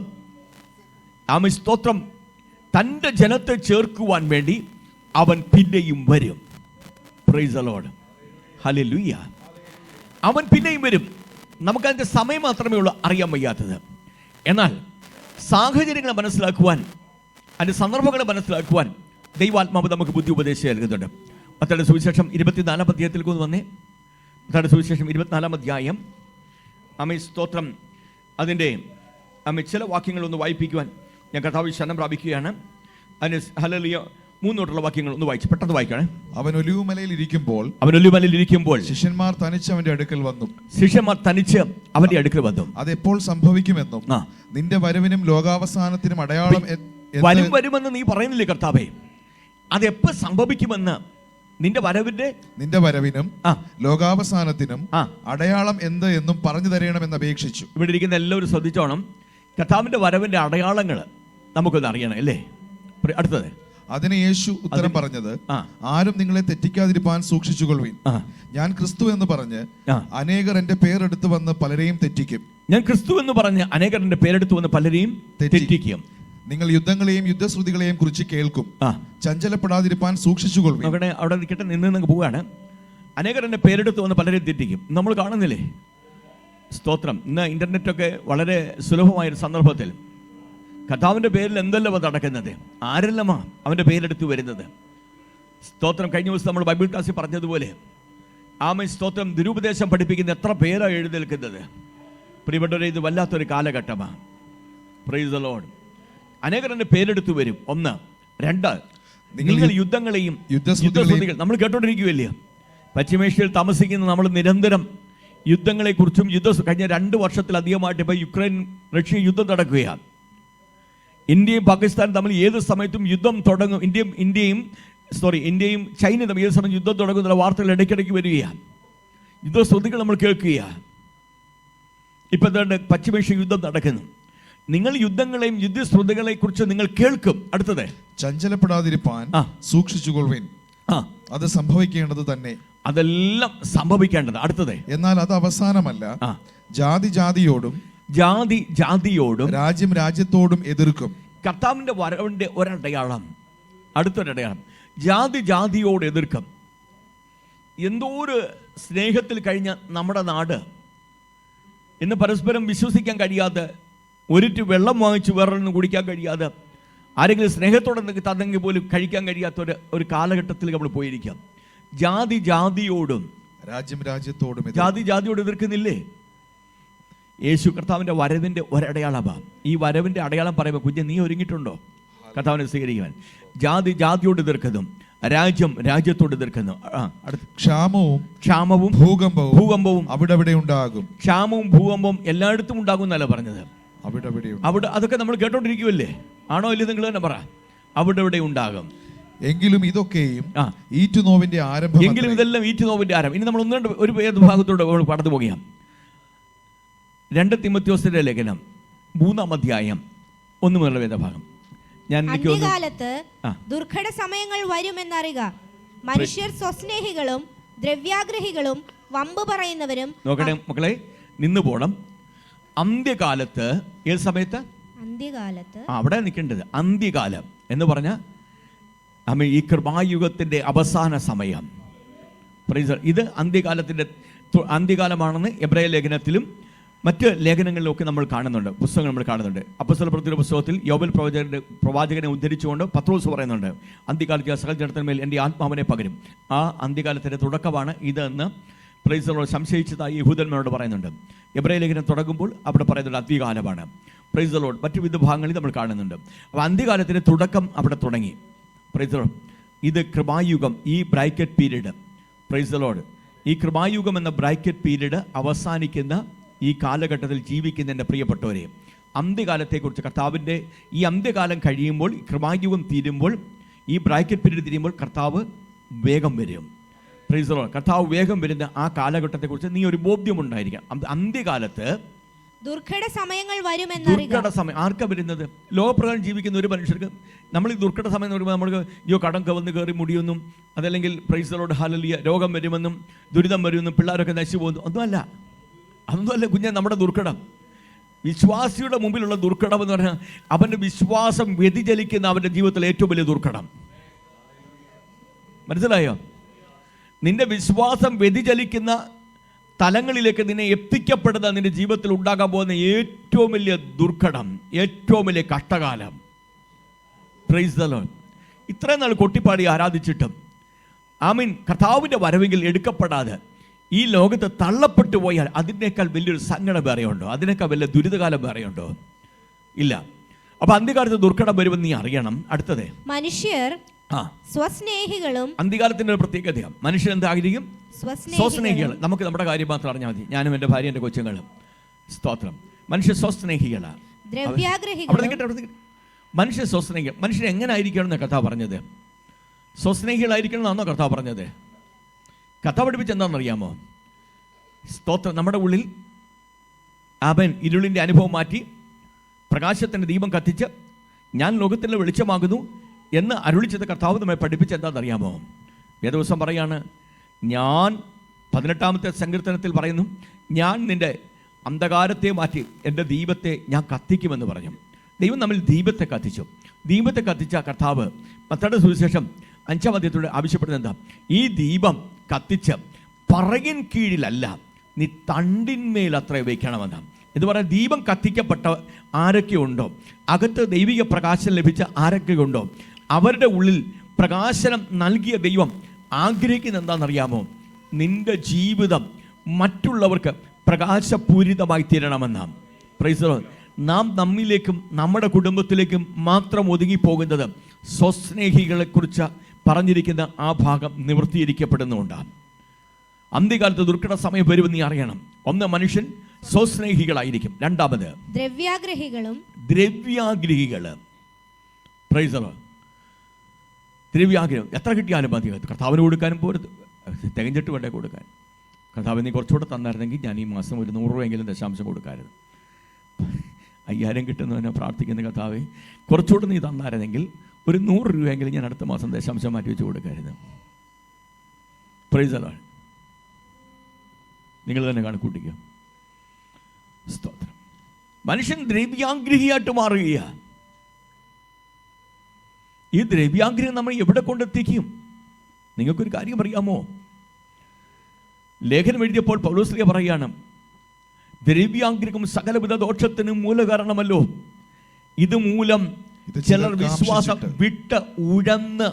സ്തോത്രം തൻ്റെ ജനത്തെ ചേർക്കുവാൻ വേണ്ടി അവൻ പിന്നെയും വരും. Praise the Lord. ഹല്ലേലൂയ. അവൻ പിന്നെയും വരും. നമുക്കതിൻ്റെ സമയം മാത്രമേ ഉള്ളൂ അറിയാൻ വയ്യാത്തത്. എന്നാൽ സാഹചര്യങ്ങളെ മനസ്സിലാക്കുവാൻ, അതിൻ്റെ സന്ദർഭങ്ങളെ മനസ്സിലാക്കുവാൻ ദൈവാത്മാവ് നമുക്ക് ബുദ്ധി ഉപദേശിച്ച് നൽകുന്നുണ്ട്. മത്തായിയുടെ സുവിശേഷം 24-ാം അധ്യായത്തിലേക്ക് ഒന്ന് വന്നേ. മത്തായിയുടെ സുവിശേഷം 24-ാം അധ്യായം സ്തോത്രം അതിൻ്റെ ചില വാക്യങ്ങളൊന്ന് വായിപ്പിക്കുവാൻ ഞാൻ കർത്താവ് ശരണം പ്രാപിക്കുകയാണ്. അതിന് ഹല്ലേലൂയ 3 തൊട്ടുള്ള വാക്യങ്ങൾ ഒന്ന് വായിച്ച് പെട്ടെന്ന് വായിക്കണേ. അവൻ ഒലിവുമലയിൽ ഇരിക്കുമ്പോൾ ശിഷ്യന്മാർ തനിച്ച് അവന്റെ അടുക്കൽ വന്നു. അതെപ്പോൾ സംഭവിക്കുമെന്നും നിന്റെ വരവിനും ലോകാവസാനത്തിനും അടയാളം വരുമെന്ന് നീ പറയുന്നില്ലേ കർത്താവേ? അതെപ്പോ സംഭവിക്കുമെന്ന് നിന്റെ വരവിനും ലോകാവസാനത്തിനും അടയാളം എന്ത് എന്നും പറഞ്ഞു തരണമെന്ന് അപേക്ഷിച്ചു. ഇവിടെ ഇരിക്കുന്ന എല്ലാവരും ശ്രദ്ധിച്ചോണം. കർത്താവിന്റെ വരവിന്റെ അടയാളങ്ങൾ നമുക്കൊന്ന് അറിയണം അല്ലേ? അടുത്തത്, അതിന് യേശു ഉത്തരം പറഞ്ഞത്, ആരും നിങ്ങളെ തെറ്റിക്കാതിരിപ്പാൻ സൂക്ഷിച്ചുകൊള്ളുവിൻ. ഞാൻ ക്രിസ്തു എന്ന് പറഞ്ഞ് അനേകർ എന്റെ പേരെടുത്ത് വന്ന് പലരെയും തെറ്റിക്കും. ഞാൻ ക്രിസ്തു എന്ന് പറഞ്ഞ് അനേകർ എന്റെ പേരെടുത്ത് വന്ന് പലരെയും തെറ്റിക്കും. നിങ്ങൾ യുദ്ധങ്ങളെയും യുദ്ധശ്രുതികളെയും കുറിച്ച് കേൾക്കും. ചഞ്ചലപ്പെടാതിരിപ്പാൻ സൂക്ഷിച്ചുകൊള്ളുവിൻ. അവിടെ നിൽക്കട്ടെ, നിന്ന് പോവുകയാണ്. അനേകർ എന്റെ പേരെടുത്ത് വന്ന് പലരെയും തെറ്റിക്കും. നമ്മൾ കാണുന്നില്ലേ? സ്തോത്രം. ഇന്ന് ഇന്റർനെറ്റൊക്കെ വളരെ സുലഭമായൊരു സന്ദർഭത്തിൽ കർത്താവിന്റെ പേരിൽ എന്തെല്ലാം നടക്കുന്നത്, ആരെല്ലാമാ അവന്റെ പേരെടുത്ത് വരുന്നത്. സ്തോത്രം. കഴിഞ്ഞ ദിവസം നമ്മൾ ബൈബിൾ ക്ലാസ്സിൽ പറഞ്ഞതുപോലെ സ്തോത്രം, ദുരുപദേശം പഠിപ്പിക്കുന്ന എത്ര പേരാണ് എഴുന്നേൽക്കുന്നത്. പ്രിയപ്പെട്ടവരെ, ഇത് വല്ലാത്തൊരു കാലഘട്ടമാണ്. Price the Lord. അനേകർ എന്റെ പേരെടുത്ത് വരും. ഒന്ന്. രണ്ട്, നിങ്ങൾ യുദ്ധങ്ങളെയും യുദ്ധശ്രുതികൾ നമ്മൾ കേട്ടോണ്ടിരിക്കുകയല്ലേ? പശ്ചിമേഷ്യയിൽ താമസിക്കുന്ന നമ്മൾ നിരന്തരം യുദ്ധങ്ങളെക്കുറിച്ചും കഴിഞ്ഞ 2 വർഷത്തിലധികമായിട്ട് ഇപ്പോൾ യുക്രൈൻ റഷ്യ യുദ്ധം നടക്കുകയാണ്. ഇന്ത്യയും പാകിസ്ഥാനും തമ്മിൽ ഏത് സമയത്തും യുദ്ധം തുടങ്ങും. ഇന്ത്യയും ചൈനയും തമ്മിൽ ഏത് സമയം യുദ്ധം തുടങ്ങുന്ന വാർത്തകൾ ഇടയ്ക്കിടയ്ക്ക് വരികയാണ്. യുദ്ധശ്രുതികൾ നമ്മൾ കേൾക്കുകയാണ്. ഇപ്പം എന്താണ്? പശ്ചിമേഷ്യ യുദ്ധം നടക്കുന്നു. നിങ്ങൾ യുദ്ധങ്ങളെയും യുദ്ധശ്രുതികളെ കുറിച്ച് നിങ്ങൾ കേൾക്കും. അടുത്തത്, ചഞ്ചലപ്പെടാതിരിപ്പാൻ സൂക്ഷിച്ചുകൊള്ളുവിൻ. അത് സംഭവിക്കേണ്ടത് തന്നെ. അതെല്ലാം സംഭവിക്കേണ്ടത്. അടുത്തത്, എന്നാൽ അത് അവസാനമല്ല. ജാതി ജാതിയോടും രാജ്യം രാജ്യത്തോടും എതിർക്കും. കർത്താവിന്റെ വരവിന്റെ ഒരടയാളം. അടുത്തൊരടയാളം, ജാതി ജാതിയോട് എതിർക്കും. എന്തോ ഒരു സ്നേഹത്തിൽ കഴിഞ്ഞ നമ്മുടെ നാട് ഇന്ന് പരസ്പരം വിശ്വസിക്കാൻ കഴിയാതെ, ഒരിറ്റ് വെള്ളം വാങ്ങിച്ച് വേറൊന്നും കുടിക്കാൻ കഴിയാതെ, ആരെങ്കിലും സ്നേഹത്തോടെ തന്നെങ്കിൽ പോലും കഴിക്കാൻ കഴിയാത്ത ഒരു കാലഘട്ടത്തിൽ നമ്മൾ പോയിരിക്കാം. ജാതി ജാതിയോടും രാജ്യം രാജ്യത്തോടും ജാതിയോട് എതിർക്കുന്നില്ലേ? യേശു കർത്താവിന്റെ വരവിന്റെ ഒരടയാളമാണ്. ഈ വരവിന്റെ അടയാളം പറയുമ്പോൾ, കുഞ്ഞ് നീ ഒരുങ്ങിയിട്ടുണ്ടോ കർത്താവിനെ സ്വീകരിക്കാൻ? ജാതി ജാതിയോട് എതിർക്കുന്നു, രാജ്യം രാജ്യത്തോട് എതിർക്കുന്നു. ക്ഷാമവും ഭൂകമ്പവും അവിടെ ഉണ്ടാകും. ക്ഷാമവും ഭൂകമ്പവും എല്ലായിടത്തും ഉണ്ടാകും എന്നല്ല പറഞ്ഞത്. അവിടെ അതൊക്കെ നമ്മൾ കേട്ടോണ്ടിരിക്കുമല്ലേ? ആണോ ഇല്ല? നിങ്ങൾ തന്നെ പറ. അവിടെ ഉണ്ടാകും. എങ്കിലും ഇതൊക്കെയും ഈറ്റുനോവിന്റെ ആരംഭം. എങ്കിലും ഇതെല്ലാം ഈറ്റുനോവിന്റെ ആരംഭം. ഇനി നമ്മൾ ഒരു ഭാഗത്തോടെ കടന്നു പോകുകയാണ്. 2 തിമോഥെയോസിന്റെ ലേഖനം 3-ാം അധ്യായം 1 മുതലുള്ള വേദഭാഗം. അന്ത്യകാലത്ത് ദുർഘട സമയങ്ങൾ വരുമെന്നറിയുക. മനുഷ്യർ സ്വസ്നേഹികളും ദ്രവ്യാഗ്രഹികളും വമ്പ് പറയുന്നവരും. നോക്കട്ടെ മക്കളെ, നിന്ന് പോണം. അന്ത്യകാലത്ത്, ഏത് സമയത്ത്? അന്ത്യകാലത്ത്. അവിടെ നിൽക്കേണ്ടത് അന്ത്യകാലം എന്ന് പറഞ്ഞ ഈ കൃപായുഗത്തിന്റെ അവസാന സമയം. ഇത് അന്ത്യകാലമാണെന്ന് എബ്രായ ലേഖനത്തിലും മറ്റ് ലേഖനങ്ങളിലൊക്കെ നമ്മൾ കാണുന്നുണ്ട്, പുസ്തകങ്ങൾ നമ്മൾ കാണുന്നുണ്ട്. അപ്പോസ്തലപ്രവൃത്തിയുടെ പുസ്തകത്തിൽ യോബേൽ പ്രവാചകനെ ഉദ്ധരിച്ചുകൊണ്ട് പത്രോസ് പറയുന്നുണ്ട്, അന്ത്യകാലത്ത് സകല ജനത്തിന്മേൽ എൻ്റെ ആത്മാവിനെ പകരും. ആ അന്ത്യകാലത്തിൻ്റെ തുടക്കമാണ് ഇതെന്ന് പ്രൈസ് ദി ലോർഡ് സംശയിച്ചതായി യഹൂദന്മാരോട് പറയുന്നുണ്ട്. എബ്രായ ലേഖനം തുടങ്ങുമ്പോൾ അവിടെ പറയുന്നുണ്ട് അന്ത്യകാലമാണ്. Price the Lord. മറ്റു വിവിധ ഭാഗങ്ങളിൽ നമ്മൾ കാണുന്നുണ്ട്. അപ്പോൾ അന്ത്യകാലത്തിൻ്റെ തുടക്കം അവിടെ തുടങ്ങി. Price the Lord. ഇത് കൃപായുഗം, ഈ bracket period. Price the Lord. ഈ കൃപായുഗം എന്ന ബ്രാക്കറ്റ് പീരീഡ് അവസാനിക്കുന്ന ഈ കാലഘട്ടത്തിൽ ജീവിക്കുന്ന എൻ്റെ പ്രിയപ്പെട്ടവരെ, അന്ത്യകാലത്തെക്കുറിച്ച് കർത്താവിൻ്റെ ഈ അന്ത്യകാലം കഴിയുമ്പോൾ, കൃപായുഗം തീരുമ്പോൾ, ഈ ബ്രാക്കറ്റ് പീരീഡ് തീരുമ്പോൾ കർത്താവ് വേഗം വരും. Praise the Lord. കർത്താവ് വേഗം വരുന്ന ആ കാലഘട്ടത്തെക്കുറിച്ച് നീ ഒരു ബോധ്യമുണ്ടായിരിക്കണം. അന്ത്യകാലത്ത് ദുർഘട സമയങ്ങൾ വരുമെന്നറിയുക. ദുർഘട സമയം ആർക്കാ വരുന്നത്? ലോകപ്രകാരം ജീവിക്കുന്ന ഒരു മനുഷ്യർക്ക് നമ്മൾ ഈ ദുർഘട സമയം എന്ന് പറയുമ്പോൾ നമ്മൾക്ക് കടം കവന്ന് കയറി മുടിയൊന്നും, അതല്ലെങ്കിൽ പ്രൈസ് ദി ലോർഡ് ഹല്ലേലൂയ, രോഗം വരുമെന്നും ദുരിതം വരുമെന്നും പിള്ളേരൊക്കെ നശിച്ചു പോകുന്നു, അതൊന്നുമല്ല കുഞ്ഞെ നമ്മുടെ ദുർഘടം. വിശ്വാസിയുടെ മുമ്പിലുള്ള ദുർഘടം എന്ന് പറഞ്ഞാൽ അവൻ്റെ വിശ്വാസം വ്യതിചലിക്കുന്ന അവൻ്റെ ജീവിതത്തിലെ ഏറ്റവും വലിയ ദുർഘടം. മനസ്സിലായോ? നിന്റെ വിശ്വാസം വ്യതിചലിക്കുന്ന തലങ്ങളിലേക്ക് നിന്നെ എത്തിക്കപ്പെടുന്ന നിന്റെ ജീവിതത്തിൽ ഉണ്ടാകാൻ പോകുന്ന ഏറ്റവും വലിയ ദുർഘടം, ഏറ്റവും വലിയ കഷ്ടകാലം. Price the Lord. ഇത്രയും നാൾ കൊട്ടിപ്പാടി ആരാധിച്ചിട്ടും കർത്താവിൻ്റെ വരവെങ്കിൽ എടുക്കപ്പെടാതെ ഈ ലോകത്ത് തള്ളപ്പെട്ടു പോയാൽ അതിനേക്കാൾ വലിയൊരു സങ്കടം വേറെയുണ്ടോ? അതിനേക്കാൾ വലിയ ദുരിതകാലം വേറെയുണ്ടോ? ഇല്ല. അപ്പൊ അന്ത്യകാലത്ത് ദുർഘടം വരുമെന്ന് നീ അറിയണം. അടുത്തത്, മനുഷ്യർ സ്വസ്നേഹികളും. അന്ത്യകാലത്തിന്റെ ഒരു പ്രത്യേകതയാണ്. മനുഷ്യൻ എന്തായിരിക്കും? സ്വസ്നേഹികൾ. നമുക്ക് നമ്മുടെ കാര്യം മാത്രം അറിഞ്ഞാൽ മതി. ഞാനും എൻ്റെ ഭാര്യ, എൻ്റെ കൊച്ചുങ്ങളും. സ്തോത്രം. മനുഷ്യ സ്വസ്നേഹികളാണ്. മനുഷ്യൻ സ്വസ്നേഹി. മനുഷ്യൻ എങ്ങനെ ആയിരിക്കണം എന്ന് കർത്താവ് പറഞ്ഞത്? സ്വസ്നേഹികളായിരിക്കണം എന്നാണോ കർത്താവ് പറഞ്ഞത്? കർത്താവ് പഠിപ്പിച്ച് എന്താണെന്നറിയാമോ? സ്തോത്രം. നമ്മുടെ ഉള്ളിൽ അവൻ ഇരുളിൻ്റെ അനുഭവം മാറ്റി പ്രകാശത്തിൻ്റെ ദീപം കത്തിച്ച് ഞാൻ ലോകത്തിൻ്റെ വെളിച്ചമാകുന്നു എന്ന് അരുളിച്ചത് കർത്താവ് നമ്മെ പഠിപ്പിച്ച് എന്താണെന്നറിയാമോ? വേദവസം പറയാണ്, ഞാൻ 18-ാമത്തെ സങ്കീർത്തനത്തിൽ പറയുന്നു, ഞാൻ നിൻ്റെ അന്ധകാരത്തെ മാറ്റി എൻ്റെ ദീപത്തെ ഞാൻ കത്തിക്കുമെന്ന് പറഞ്ഞു. ദൈവം നമ്മൾ ദീപത്തെ കത്തിച്ചു. ദീപത്തെ കത്തിച്ച കർത്താവ് മത്തായിയുടെ സുവിശേഷം 5-ാം അധ്യായത്തോടെ ആവശ്യപ്പെടുന്നത് എന്താ? ഈ ദീപം കത്തിച്ച് പറയിൻ കീഴിലല്ല, നീ തണ്ടിന്മേൽ അത്ര വയ്ക്കണമെന്ന്. എന്ന് പറയാൻ ദീപം കത്തിക്കപ്പെട്ട ആരൊക്കെ ഉണ്ടോ, അകത്ത് ദൈവിക പ്രകാശം ലഭിച്ച ആരൊക്കെ ഉണ്ടോ, അവരുടെ ഉള്ളിൽ പ്രകാശനം നൽകിയ ദൈവം ആഗ്രഹിക്കുന്നത് എന്താണെന്നറിയാമോ? നിന്റെ ജീവിതം മറ്റുള്ളവർക്ക് പ്രകാശപൂരിതമായി തീരണമെന്നാണ്. Praise the Lord. നാം നമ്മിലേക്കും നമ്മുടെ കുടുംബത്തിലേക്കും മാത്രം ഒതുങ്ങിപ്പോകുന്നത് സ്വസ്നേഹികളെക്കുറിച്ച് പറഞ്ഞിരിക്കുന്ന ആ ഭാഗം നിവൃത്തീകരിക്കപ്പെടുന്നുകൊണ്ടാണ്. അന്ത്യകാലത്ത് ദുർഘട സമയം വരുമെന്ന് നീ അറിയണം. ഒന്ന്, മനുഷ്യൻ സ്വസ്നേഹികളായിരിക്കും. രണ്ടാമത് ദ്രവ്യാഗ്രഹികളും. Praise the Lord. ദ്രവ്യാഗ്രഹം എത്ര കിട്ടിയാലും മതി. കർത്താവിന് കൊടുക്കാനും പോരുത്, തികഞ്ഞിട്ട് വേണ്ടേ കൊടുക്കാൻ. കർത്താവ് നീ കുറച്ചുകൂടെ തന്നായിരുന്നെങ്കിൽ ഞാൻ ഈ മാസം ഒരു 100 രൂപയെങ്കിലും ദശാംശം കൊടുക്കാമായിരുന്നു. 5000 കിട്ടുന്നതിനെ പ്രാർത്ഥിക്കുന്ന കർത്താവേ, കുറച്ചുകൂടെ നീ തന്നായിരുന്നെങ്കിൽ ഒരു 100 രൂപയെങ്കിലും ഞാൻ അടുത്ത മാസം ദശാംശം മാറ്റി വെച്ച് കൊടുക്കാമായിരുന്നു. Price the Lord. നിങ്ങൾ തന്നെ കണക്കൂട്ടിക്കുക. സ്തോത്രം. മനുഷ്യൻ ദ്രവ്യാഗ്രഹിയായിട്ട് മാറുകയാണ്. ഈ ദ്രവ്യാഗ്രഹം നമ്മൾ എവിടെ കൊണ്ടെത്തിക്കും? നിങ്ങൾക്കൊരു കാര്യം അറിയാമോ? ലേഖനം എഴുതിയപ്പോൾ പൗലോസ്ലീഹ പറയുകയാണ്, ദ്രവ്യാഗ്രഹം സകലവിധ ദോഷത്തിനും മൂലകാരണമല്ലോ. ഇത് മൂലം ചിലർ വിശ്വാസം വിട്ട് ഉഴന്ന്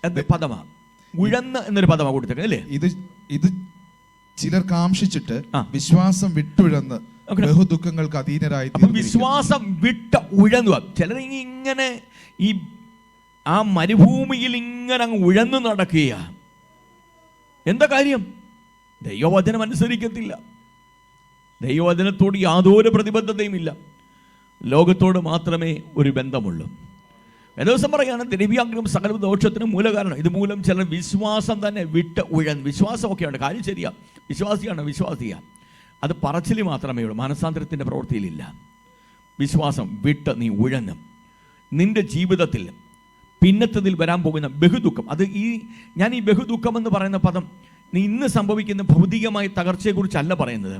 എന്ന പദമാണ്. ഉഴന്ന് എന്നൊരു പദമാണ് കൊടുത്തേക്കുന്നത് അല്ലേ? ഇത് ചിലർ കാംക്ഷിച്ചിട്ട് വിശ്വാസം വിട്ടുഴന്ന് ബഹുദുഃഖങ്ങൾക്ക് അധീനരായി. വിശ്വാസം വിട്ട് ഉഴന്നുക. ചിലർ ഇങ്ങനെ ഈ ആ മരുഭൂമിയിൽ ഇങ്ങനെ അങ്ങ് ഉഴന്നു നടക്കുക. എന്താ കാര്യം? ദൈവവചനം അനുസരിക്കത്തില്ല. ദൈവവചനത്തോട് യാതൊരു പ്രതിബദ്ധതയുമില്ല. ലോകത്തോട് മാത്രമേ ഒരു ബന്ധമുള്ളൂ. ദിവസം പറയാണ്, ദ്രവ്യാഗ്രഹം സകല ദോഷത്തിനും മൂലകാരണം. ഇതുമൂലം ചിലർ വിശ്വാസം തന്നെ വിട്ട് ഉഴന്ന്. വിശ്വാസമൊക്കെയാണ്, കാര്യം ശരിയാ, വിശ്വാസിയാണ്. അത് പറച്ചിൽ മാത്രമേ ഉള്ളൂ, മനസാന്തരത്തിൻ്റെ പ്രവൃത്തിയിലില്ല. വിശ്വാസം വിട്ട് നീ ഉഴന്ന് നിന്റെ ജീവിതത്തിൽ പിന്നത്തതിൽ വരാൻ പോകുന്ന ബഹുദുഃഖം. അത് ഞാൻ ഈ ബഹുദുഃഖം എന്ന് പറയുന്ന പദം നീ ഇന്ന് സംഭവിക്കുന്ന ഭൗതികമായ തകർച്ചയെക്കുറിച്ചല്ല പറയുന്നത്.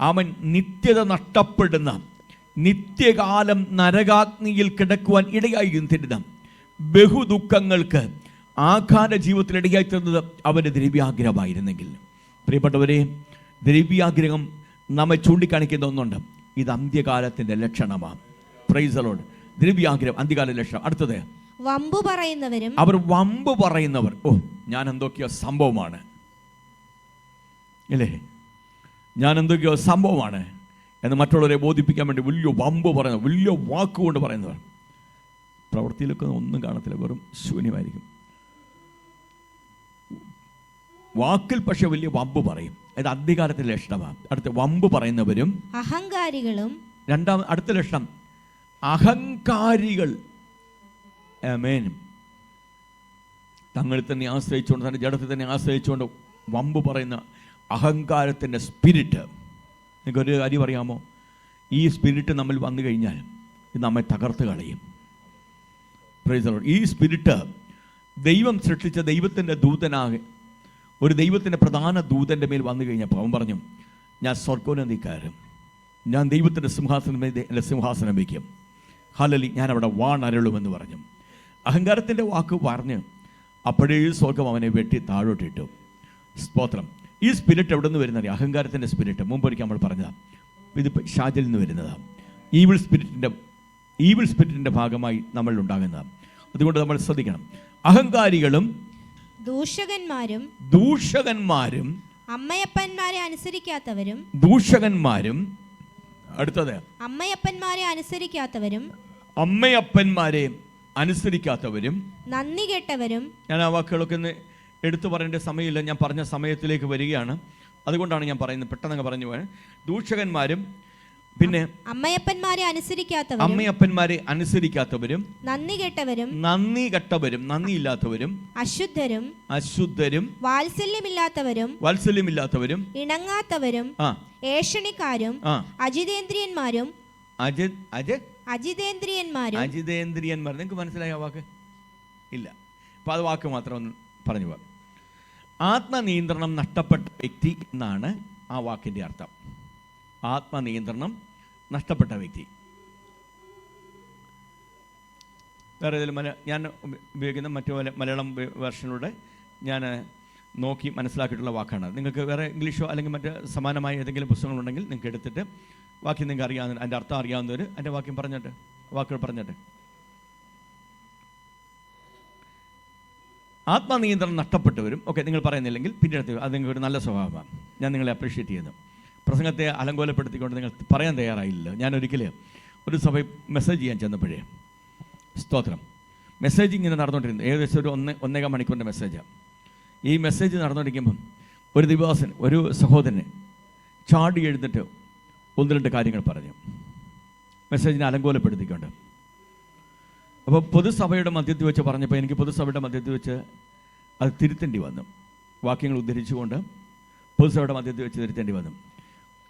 അവൻ നിത്യത നഷ്ടപ്പെടുന്ന, നിത്യകാലം നരകാഗ്നിയിൽ കിടക്കുവാൻ ഇടയായിരുന്ന ബഹുദുഃഖങ്ങൾക്ക് ആഘാത ജീവിതത്തിൽ ഇടയായി തീർന്നത് അവൻ്റെ ദ്രവ്യാഗ്രഹമായിരുന്നെങ്കിൽ. പ്രിയപ്പെട്ടവരെ, ദ്രവ്യാഗ്രഹം നമ്മെ ചൂണ്ടിക്കാണിക്കുന്ന ഒന്നുണ്ട്. ഇത് അന്ത്യകാലത്തിൻ്റെ ലക്ഷണമാണ്. Praise the Lord. ദ്രവ്യാഗ്രഹം അന്ത്യകാല ലക്ഷണം. അടുത്തത് വമ്പു പറയുന്നവരും. അവർ വമ്പ് പറയുന്നവർ. ഞാൻ എന്തൊക്കെയോ സംഭവമാണ് അല്ലേ, ഞാൻ എന്തൊക്കെയോ സംഭവമാണ് എന്ന് മറ്റുള്ളവരെ ബോധിപ്പിക്കാൻ വേണ്ടി വലിയ വമ്പ് പറയുന്നവർ, വലിയ വാക്കുകൊണ്ട് പറയുന്നവർ. പ്രവൃത്തിയിലൊക്കെ ഒന്നും കാണത്തില്ല, വെറും ശൂന്യമായിരിക്കും. വാക്കിൽ പക്ഷെ വലിയ വമ്പ് പറയും. ഇത് അധികാരത്തിൻ്റെ ലക്ഷണമാണ്. അടുത്ത വമ്പ് പറയുന്നവരും അഹങ്കാരികളും. അടുത്ത ലക്ഷണം അഹങ്കാരികൾ. ആമേൻ. തങ്ങളിൽ തന്നെ ആശ്രയിച്ചുകൊണ്ട്, തൻ്റെ ജഡത്തിൽ തന്നെ ആശ്രയിച്ചുകൊണ്ട് വമ്പ് പറയുന്ന അഹങ്കാരത്തിൻ്റെ സ്പിരിറ്റ്. നിങ്ങൾക്കൊരു കാര്യം അറിയാമോ? ഈ സ്പിരിറ്റ് നമ്മൾ വന്നു കഴിഞ്ഞാൽ ഇത് നമ്മെ തകർത്ത് കളയും. Price the Lord. ഈ സ്പിരിറ്റ് ദൈവം സൃഷ്ടിച്ച ദൈവത്തിൻ്റെ ദൂതനാകെ ഒരു ദൈവത്തിൻ്റെ പ്രധാന ദൂതൻ്റെ മേൽ വന്നു കഴിഞ്ഞപ്പോൾ അവൻ പറഞ്ഞു, ഞാൻ സ്വർഗ്ഗോന്നതി കയറും, ഞാൻ ദൈവത്തിൻ്റെ സിംഹാസനം എൻ്റെ സിംഹാസനം വയ്ക്കും, ഹല്ലേലൂയ, ഞാൻ അവിടെ വാണരുളുമെന്ന് പറഞ്ഞു. അഹങ്കാരത്തിൻ്റെ വാക്ക് പറഞ്ഞ് അപ്പോഴേ സ്വർഗം അവനെ വെട്ടി താഴോട്ടിട്ടു. സ്തോത്രം. ഈ സ്പിരിറ്റ് എവിടെ നിന്ന് വരുന്നത്? അഹങ്കാരത്തിൻ്റെ സ്പിരിറ്റ്. മുമ്പൊരിക്കൽ നമ്മൾ പറഞ്ഞതാണ്, ഇത് ഷാജിൽ നിന്ന് വരുന്നതാണ്. ഈവിൾ സ്പിരിറ്റിൻ്റെ ഭാഗമായി നമ്മൾ ഉണ്ടാകുന്നതാണ്. അതുകൊണ്ട് നമ്മൾ ശ്രദ്ധിക്കണം. അഹങ്കാരികളും ദൂഷകന്മാരും അമ്മയപ്പന്മാരെ അനുസരിക്കാത്തവരും. അടുത്തത് അമ്മയപ്പന്മാരെ അനുസരിക്കാത്തവരും നന്ദി കെട്ടവരും. ഞാൻ ആ വാക്കുകളൊക്കെ ഒന്ന് എടുത്തു പറയേണ്ട സമയമില്ല, ഞാൻ പറഞ്ഞ സമയത്തിലേക്ക് വരികയാണ്. അതുകൊണ്ടാണ് ഞാൻ പറയുന്നത്, പെട്ടെന്ന് പറഞ്ഞു പോകാൻ. ദൂഷകന്മാരും പിന്നെ അമ്മയപ്പന്മാരെ അനുസരിക്കാത്തവരും നന്ദി കെട്ടവരും നന്ദിയില്ലാത്തവരും അശുദ്ധരും വാത്സല്യമില്ലാത്തവരും ഇണങ്ങാത്തവരും ഏഷണിക്കാരും അജിതേന്ദ്രിയന്മാരും നിങ്ങൾക്ക് മനസ്സിലായ വാക്ക് ഇല്ല? അപ്പൊ അത് വാക്ക് മാത്രം ഒന്ന് പറഞ്ഞു പോകാം. ആത്മനിയന്ത്രണം നഷ്ടപ്പെട്ട വ്യക്തി എന്നാണ് ആ വാക്കിന്റെ അർത്ഥം. ആത്മനിയന്ത്രണം നഷ്ടപ്പെട്ട വ്യക്തി. വേറെ ഏതെങ്കിലും ഞാൻ ഉപയോഗിക്കുന്ന മറ്റു മലയാളം വേർഷനിലൂടെ ഞാൻ നോക്കി മനസ്സിലാക്കിയിട്ടുള്ള വാക്കാണ്. നിങ്ങൾക്ക് വേറെ ഇംഗ്ലീഷോ അല്ലെങ്കിൽ മറ്റ് സമാനമായ ഏതെങ്കിലും പുസ്തകങ്ങളുണ്ടെങ്കിൽ നിങ്ങൾക്ക് എടുത്തിട്ട് വാക്യം നിങ്ങൾക്ക് അറിയാവുന്ന, അതിൻ്റെ അർത്ഥം അറിയാവുന്നവർ അതിൻ്റെ വാക്കുകൾ പറഞ്ഞിട്ട്. ആത്മനിയന്ത്രണം നഷ്ടപ്പെട്ടവരും നിങ്ങൾ പറയുന്നില്ലെങ്കിൽ പിന്നീട് അത് നിങ്ങൾക്ക് ഒരു നല്ല സ്വഭാവമാണ്. ഞാൻ നിങ്ങളെ അപ്രീഷിയേറ്റ് ചെയ്യുന്നു. പ്രസംഗത്തെ അലങ്കോലപ്പെടുത്തിക്കൊണ്ട് നിങ്ങൾ പറയാൻ തയ്യാറായില്ല. ഞാനൊരിക്കലും ഒരു സഭയിൽ മെസ്സേജ് ചെയ്യാൻ ചെന്നപ്പോഴേ, സ്തോത്രം, മെസ്സേജ് ഇങ്ങനെ നടന്നുകൊണ്ടിരുന്നു. ഏകദേശം ഒരു 1.5 മണിക്കൂറിൻ്റെ മെസ്സേജാണ്. ഈ മെസ്സേജ് നടന്നുകൊണ്ടിരിക്കുമ്പം ഒരു ദിവസം ഒരു സഹോദരനെ ചാടി എഴുന്നിട്ട് 1-2 കാര്യങ്ങൾ പറഞ്ഞു, മെസ്സേജിനെ അലങ്കോലപ്പെടുത്തിക്കൊണ്ട്. അപ്പോൾ പൊതുസഭയുടെ മധ്യത്തിൽ വെച്ച് പറഞ്ഞപ്പോൾ എനിക്ക് പൊതുസഭയുടെ മധ്യത്തിൽ വെച്ച് അത് തിരുത്തേണ്ടി വന്നു. വാക്യങ്ങൾ ഉദ്ധരിച്ചുകൊണ്ട് പൊതുസഭയുടെ മധ്യത്തിൽ വെച്ച് തിരുത്തേണ്ടി വന്നു.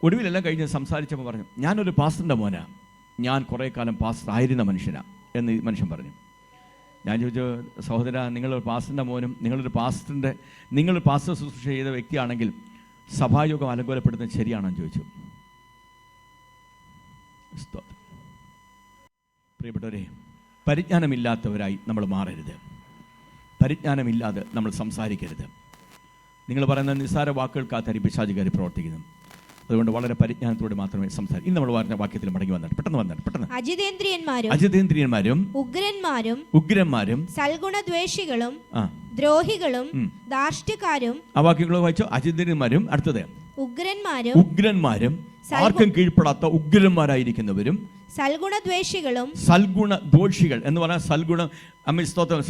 ഒടുവിലെല്ലാം കഴിഞ്ഞ് സംസാരിച്ചപ്പോൾ പറഞ്ഞു, ഞാനൊരു പാസ്റ്ററിൻ്റെ മോനാണ്, ഞാൻ കുറേ കാലം പാസ്റ്റർ ആയിരുന്ന മനുഷ്യനാണ് എന്ന് ഈ മനുഷ്യൻ പറഞ്ഞു. ഞാൻ ചോദിച്ചു, സഹോദര, നിങ്ങളൊരു പാസ്റ്ററിൻ്റെ മോനും നിങ്ങളൊരു പാസ്റ്റർ ശുശ്രൂഷ ചെയ്ത വ്യക്തിയാണെങ്കിൽ സഭായോഗം അലങ്കോലപ്പെടുത്തുന്നത് ശരിയാണെന്ന് ചോദിച്ചു. പ്രിയപ്പെട്ടവരെ, പരിജ്ഞാനമില്ലാത്തവരായി നമ്മൾ മാറരുത്. പരിജ്ഞാനമില്ലാതെ നമ്മൾ സംസാരിക്കരുത്. നിങ്ങൾ പറയുന്ന നിസ്സാര വാക്കുകൾക്കകത്ത് പിശാചുകാർ പ്രവർത്തിക്കുന്നു. അതുകൊണ്ട് വളരെ പരിജ്ഞാനത്തോടെ മാത്രമേ സംസാരിക്കും. ഇന്ന് നമ്മൾ പറഞ്ഞ വാക്യത്തിൽ മടങ്ങി വന്നിട്ട് പെട്ടെന്ന് അജിതേന്ദ്രിയന്മാരും ഉഗ്രന്മാരും സൽഗുണദ്വേഷികളും ദ്രോഹികളും ധാർഷ്ട്യക്കാരും. ആ വാക്യങ്ങൾ വായിച്ചോ. അജിതേന്ദ്രിയന്മാരും, അടുത്തത് ഉഗ്രന്മാരും, ആർക്കും കീഴ്പ്പെടാത്ത ഉഗ്രന്മാരായിരിക്കുന്നവരും, സൽഗുണദോഷികൾ എന്ന് പറഞ്ഞാൽ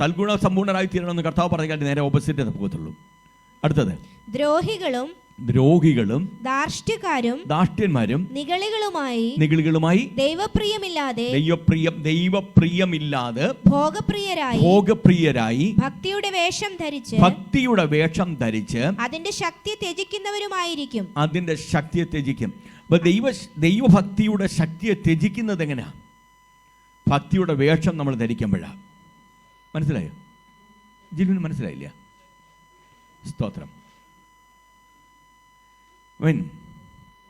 സൽഗുണ സമ്പൂർണ്ണരായി തീരണമെന്ന് കർത്താവ് പറഞ്ഞാൽ നേരെ ഓപ്പോസിറ്റ് പോകത്തുള്ളൂ. അടുത്തത് ദ്രോഹികളും ധാർഷ്ട്യന്മാരും നിഗളികളുമായി ദൈവപ്രിയമില്ലാതെ ഭോഗപ്രിയരായി ഭക്തിയുടെ വേഷം ധരിച്ച് അതിന്റെ ശക്തിയെ ത്യജിക്കും. അപ്പൊ ദൈവഭക്തിയുടെ ശക്തിയെ ത്യജിക്കുന്നത് എങ്ങനെയാ? ഭക്തിയുടെ വേഷം നമ്മൾ ധരിക്കുമ്പോഴാണ്. മനസ്സിലായോ? ജിലുവിന് മനസ്സിലായില്ല? സ്തോത്രം.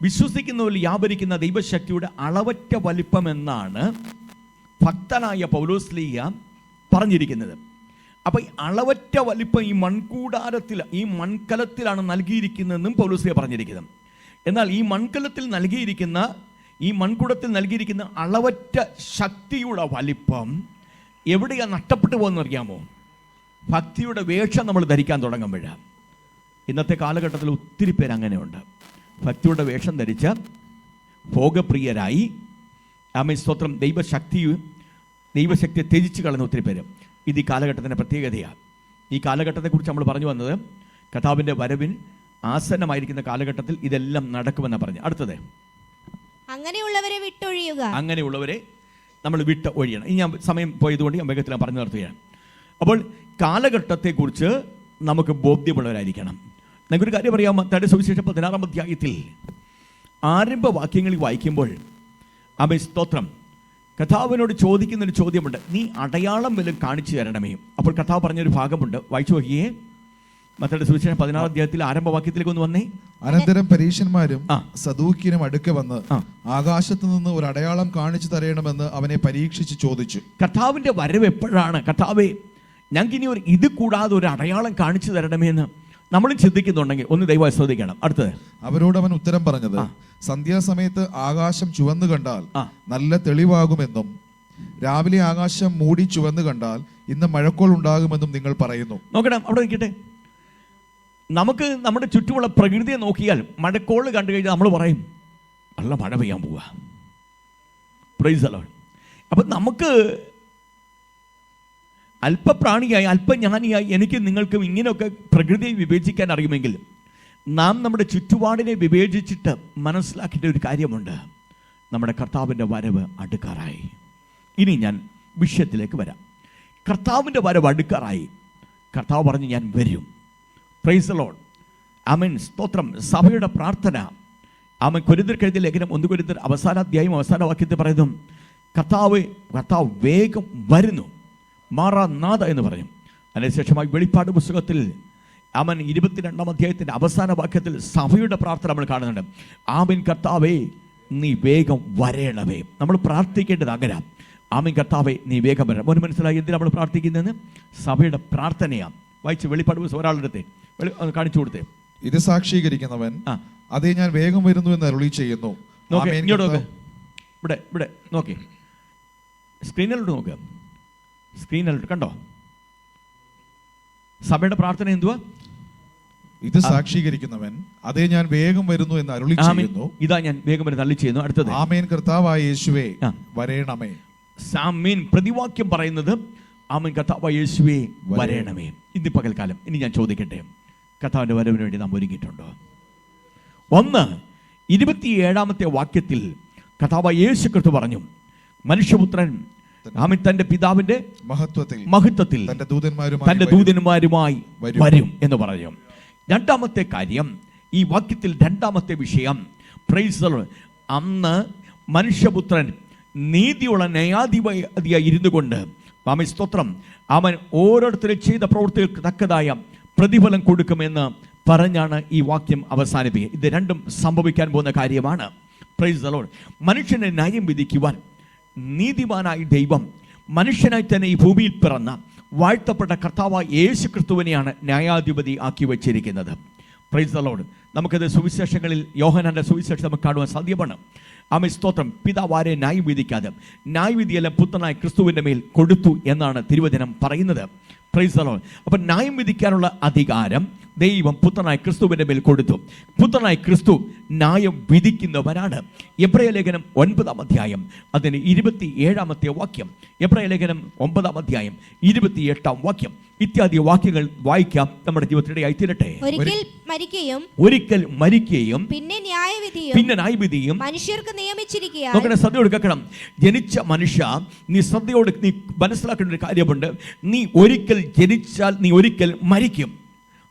വിശ്വസിക്കുന്നവരിൽ വ്യാപരിക്കുന്ന ദൈവശക്തിയുടെ അളവറ്റ വലിപ്പം എന്നാണ് ഭക്തനായ പൗലോസ്ലീഹ പറഞ്ഞിരിക്കുന്നത്. അപ്പൊ ഈ അളവറ്റ വലിപ്പം ഈ മൺകലത്തിലാണ് നൽകിയിരിക്കുന്നതെന്നും പൗലോസ്ലീഹ പറഞ്ഞിരിക്കുന്നത്. എന്നാൽ ഈ മൺകുടത്തിൽ നൽകിയിരിക്കുന്ന അളവറ്റ ശക്തിയുടെ വലിപ്പം എവിടെയാണ് നഷ്ടപ്പെട്ടു പോകുന്നത് അറിയാമോ? ഭക്തിയുടെ വേഷം നമ്മൾ ധരിക്കാൻ തുടങ്ങുമ്പോഴാണ്. ഇന്നത്തെ കാലഘട്ടത്തിൽ ഒത്തിരി പേര് അങ്ങനെയുണ്ട്. ഭക്തിയുടെ വേഷം ധരിച്ച് ഭോഗപ്രിയരായി സ്തോത്രം ദൈവശക്തിയെ ത്യജിച്ച് കളയുന്ന ഒത്തിരി പേര്. ഇത് ഈ കാലഘട്ടത്തിൻ്റെ പ്രത്യേകതയാണ്. ഈ കാലഘട്ടത്തെക്കുറിച്ച് നമ്മൾ പറഞ്ഞു വന്നത് കർത്താവിൻ്റെ വരവിൻ ആസന്നമായിരിക്കുന്ന കാലഘട്ടത്തിൽ ഇതെല്ലാം നടക്കുമെന്നാണ് പറഞ്ഞു. അടുത്തത് അങ്ങനെയുള്ളവരെ നമ്മൾ വിട്ട് ഒഴിയണം. ഇനി ഞാൻ സമയം പോയതുകൊണ്ട് ഞാൻ വേഗത്തിൽ പറഞ്ഞു നിർത്തുകയാണ്. അപ്പോൾ കാലഘട്ടത്തെക്കുറിച്ച് നമുക്ക് ബോധ്യമുള്ളവരായിരിക്കണം. നമുക്കൊരു കാര്യം പറയാം. മത്തായിയുടെ സുവിശേഷം 16-ാം അധ്യായത്തിൽ ആരംഭവാക്യങ്ങളിൽ വായിക്കുമ്പോൾ സ്തോത്രം കർത്താവിനോട് ചോദിക്കുന്നൊരു ചോദ്യമുണ്ട്, നീ അടയാളം വല്ലതും കാണിച്ചു തരണമേ. അപ്പോൾ കർത്താവ് പറഞ്ഞൊരു ഭാഗമുണ്ട്, വായിച്ചു നോക്കിയേ. മത്തായിയുടെ സുവിശേഷം 16-ാം അധ്യായത്തിൽ ആരംഭവാക്യത്തിലേക്ക് ഒന്ന് വന്നേ. അനന്തരം പരീശന്മാരും സദൂക്യനും അടുക്ക വന്ന് ആകാശത്തു നിന്ന് ഒരു അടയാളം കാണിച്ചു തരണമെന്ന് അവനെ പരീക്ഷിച്ച് ചോദിച്ചു. കർത്താവിന്റെ വരവ് എപ്പോഴാണ്? കർത്താവേ, ഞങ്ങൾക്ക് ഇനി ഇത് കൂടാതെ ഒരു അടയാളം കാണിച്ചു തരണമേ എന്ന് നമ്മൾ ചിന്തിക്കുന്നുണ്ടെങ്കിൽ ഒന്ന് ദയവായി ശ്രദ്ധിക്കണം. അടുത്തത് അവരോട് അവൻ ഉത്തരം പറഞ്ഞത്, സന്ധ്യാസമയത്ത് ആകാശം ചുവന്നു കണ്ടാൽ നല്ല തെളിവാകുമെന്നും രാവിലെ ആകാശം മൂടി ചുവന്നു കണ്ടാൽ ഇന്ന് മഴക്കോൾ ഉണ്ടാകുമെന്നും നിങ്ങൾ പറയുന്നു. നോക്കണം, അവിടെ നിൽക്കട്ടെ. നമുക്ക് നമ്മുടെ ചുറ്റുമുള്ള പ്രകൃതിയെ നോക്കിയാൽ മഴക്കോൾ കണ്ടു കഴിഞ്ഞാൽ നമ്മൾ പറയും നല്ല മഴ പെയ്യാൻ പോവുക. Price the Lord. അപ്പം നമുക്ക് അല്പപ്രാണിയായി അല്പജ്ഞാനിയായി എനിക്ക് നിങ്ങൾക്കും ഇങ്ങനെയൊക്കെ പ്രകൃതിയെ വിവേചിക്കാൻ അറിയുമെങ്കിൽ നാം നമ്മുടെ ചുറ്റുപാടിനെ വിവേചിച്ചിട്ട് മനസ്സിലാക്കേണ്ട ഒരു കാര്യമുണ്ട്. നമ്മുടെ കർത്താവിൻ്റെ വരവ് അടുക്കാറായി. ഇനി ഞാൻ വിഷയത്തിലേക്ക് വരാം. കർത്താവിൻ്റെ വരവ് അടുക്കാറായി. കർത്താവ് പറഞ്ഞു, ഞാൻ വരും. Praise the Lord. ആമേൻ. സ്തോത്രം. സഭയുടെ പ്രാർത്ഥന, ആമേൻ. കൊരിന്ത്യർക്ക് എഴുതിയ ലേഖനം 1 കൊരിന്ത്യർ അവസാന അധ്യായം അവസാന വാക്യത്തിൽ പറയുന്നു, കർത്താവ് വേഗം വരുന്നു, മാറാനാഥ എന്ന് പറയും. അതിനുശേഷമായി വെളിപ്പാട് പുസ്തകത്തിൽ ആമേൻ 22-ാം അധ്യായത്തിൻ്റെ അവസാന വാക്യത്തിൽ സഭയുടെ പ്രാർത്ഥന നമ്മൾ കാണുന്നുണ്ട്. ആമേൻ കർത്താവേ നീ വേഗം വരേണമേ. നമ്മൾ പ്രാർത്ഥിക്കേണ്ടത് അങ്ങനെ. ആമേൻ കർത്താവേ നീ വേഗം വരണം. മോന് മനസ്സിലായി എന്തിനാണ് നമ്മൾ പ്രാർത്ഥിക്കുന്നതെന്ന്? സഭയുടെ പ്രാർത്ഥനയാണ്. വായിച്ച് വെളിപ്പാട് പുസ്തകം ഒരാളുടെ കാണിച്ചു കൊടുത്തേ. ഇത് സാക്ഷീകരിക്കുന്നവൻ അതേ ഞാൻ വേഗം വരുന്നു എന്ന് അരുളി ചെയ്യുന്നു. ഇവിടെ നോക്കി, സ്ക്രീനിലോട്ട് നോക്കുക. സ്ക്രീനിലോട്ട് കണ്ടോ? സഭയുടെ പ്രാർത്ഥന എന്തുവാ? ഇത് സാക്ഷീകരിക്കുന്നവൻ അതേ ഞാൻ വേഗം വരുന്നു എന്ന് അരുളി ചെയ്യുന്നു. ഇതാ ഞാൻ വേഗം വരുന്നു അരുളി ചെയ്യുന്നു. അടുത്തത് ആമേൻ കർത്താവായ യേശുവേ വരേണമേ. ആമേൻ. പ്രതിവാക്യം പറയുന്നത് ആമേൻ കർത്താവായ യേശുവേ വരേണമേ. ഇന്ന് പകൽക്കാലം ഇനി ഞാൻ ചോദിക്കട്ടെ, കർത്താവിന്റെ വരവിന് വേണ്ടി നാം ഒരുങ്ങിയിട്ടുണ്ടോ? 27-ാമത്തെ വാക്യത്തിൽ കർത്താവായ യേശു ക്രിസ്തു പറഞ്ഞു, മനുഷ്യപുത്രൻ ആമേൻ തന്റെ പിതാവിന്റെ മഹത്വത്തിൽ തന്റെ ദൂതന്മാരുമായി വരും എന്ന് പറഞ്ഞു. രണ്ടാമത്തെ കാര്യം, ഈ വാക്യത്തിൽ രണ്ടാമത്തെ വിഷയം, പ്രൈസ് ദി ലോർഡ്, അന്ന് മനുഷ്യപുത്രൻ നീതിയുള്ള ന്യായാധിപതിയായി ഇരുന്നു കൊണ്ട് ആമേൻ സ്തോത്രം അവൻ ഓരോരുത്തരും ചെയ്ത പ്രവൃത്തികൾക്ക് തക്കതായ പ്രതിഫലം കൊടുക്കുമെന്ന് പറഞ്ഞാണ് ഈ വാക്യം അവസാനിപ്പിക്കുക. ഇത് രണ്ടും സംഭവിക്കാൻ പോകുന്ന കാര്യമാണ്. Price the Lord. മനുഷ്യനെ ന്യായം വിധിക്കുവാൻ നീതിമാനായ ദൈവം മനുഷ്യനായി തന്നെ ഈ ഭൂമിയിൽ പിറന്ന വാഴ്ത്തപ്പെട്ട കർത്താവായ യേശു ക്രിസ്തുവിനെയാണ് ന്യായാധിപതി ആക്കി വച്ചിരിക്കുന്നത്. Price the Lord. നമുക്കത് സുവിശേഷങ്ങളിൽ യോഹന്നാന്റെ സുവിശേഷം നമുക്ക് കാണുവാൻ സാധ്യമാണ്. ആമേൻ സ്തോത്രം. പിതാവാരെ ന്യായം വിധിക്കാതെ ന്യായവിധിയെല്ലാം പുത്രനായ ക്രിസ്തുവിൻ്റെ മേൽ കൊടുത്തു എന്നാണ് തിരുവചനം പറയുന്നത്. Price the Lord. അപ്പം ന്യായം വിധിക്കാനുള്ള അധികാരം ദൈവം പുത്രനായ ക്രിസ്തുവിൻ്റെ മേൽ കൊടുത്തു. പുത്രനായ ക്രിസ്തു ന്യായം വിധിക്കുന്നവനാണ്. എബ്രായ ലേഖനം 9-ാം അധ്യായം അതിന് 27-ാമത്തെ വാക്യം, എബ്രായ ലേഖനം 9-ാം അധ്യായം 28-ാം വാക്യം ഇത്യാദി വാക്യങ്ങൾ വായിക്കാം. നമ്മുടെ ജീവിതത്തിനിടയായി തീരട്ടെ. ഒരിക്കൽ മരിക്കുകയും പിന്നെ ന്യായവിധിയും മനുഷ്യർക്ക് നിയമിച്ചിരിക്കുകയാൽ. നോക്കണേ, ശ്രദ്ധയോട് കേൾക്കണം. ജനിച്ച മനുഷ്യ, നീ ശ്രദ്ധയോട് നീ മനസ്സിലാക്കേണ്ട ഒരു കാര്യമുണ്ട്. നീ ഒരിക്കൽ ജനിച്ചാൽ നീ ഒരിക്കൽ മരിക്കും.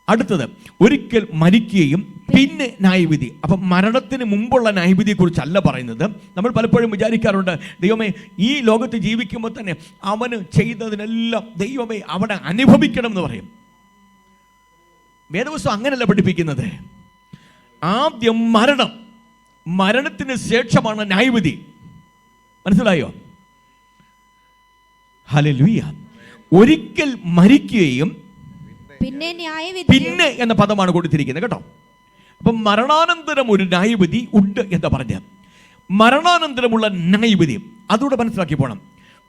അടുത്തത്, ഒരിക്കൽ മരിക്കുകയും പിന്നെ ന്യായവിധി. അപ്പം മരണത്തിന് മുമ്പുള്ള ന്യായവിധിയെ കുറിച്ചല്ല പറയുന്നത്. നമ്മൾ പലപ്പോഴും വിചാരിക്കാറുണ്ട്, ദൈവമേ ഈ ലോകത്ത് ജീവിക്കുമ്പോൾ തന്നെ അവന് ചെയ്തതിനെല്ലാം ദൈവമേ അവിടെ അനുഭവിക്കണം എന്ന് പറയും. വേദപുസ്തകം അങ്ങനെയല്ല പഠിപ്പിക്കുന്നത്. ആദ്യം മരണത്തിന് ശേഷമാണ് ന്യായവിധി. മനസ്സിലായോ? ഹല്ലേലൂയ. ഒരിക്കൽ മരിക്കുകയും പിന്നെ എന്ന പദമാണ് കൊടുത്തിരിക്കുന്നത് കേട്ടോ. അപ്പം മരണാനന്തരം ഒരു ന്യായവിധി ഉണ്ട് എന്ന് പറഞ്ഞ മരണാനന്തരമുള്ള ന്യായവിധി അതോടെ മനസ്സിലാക്കി പോകണം.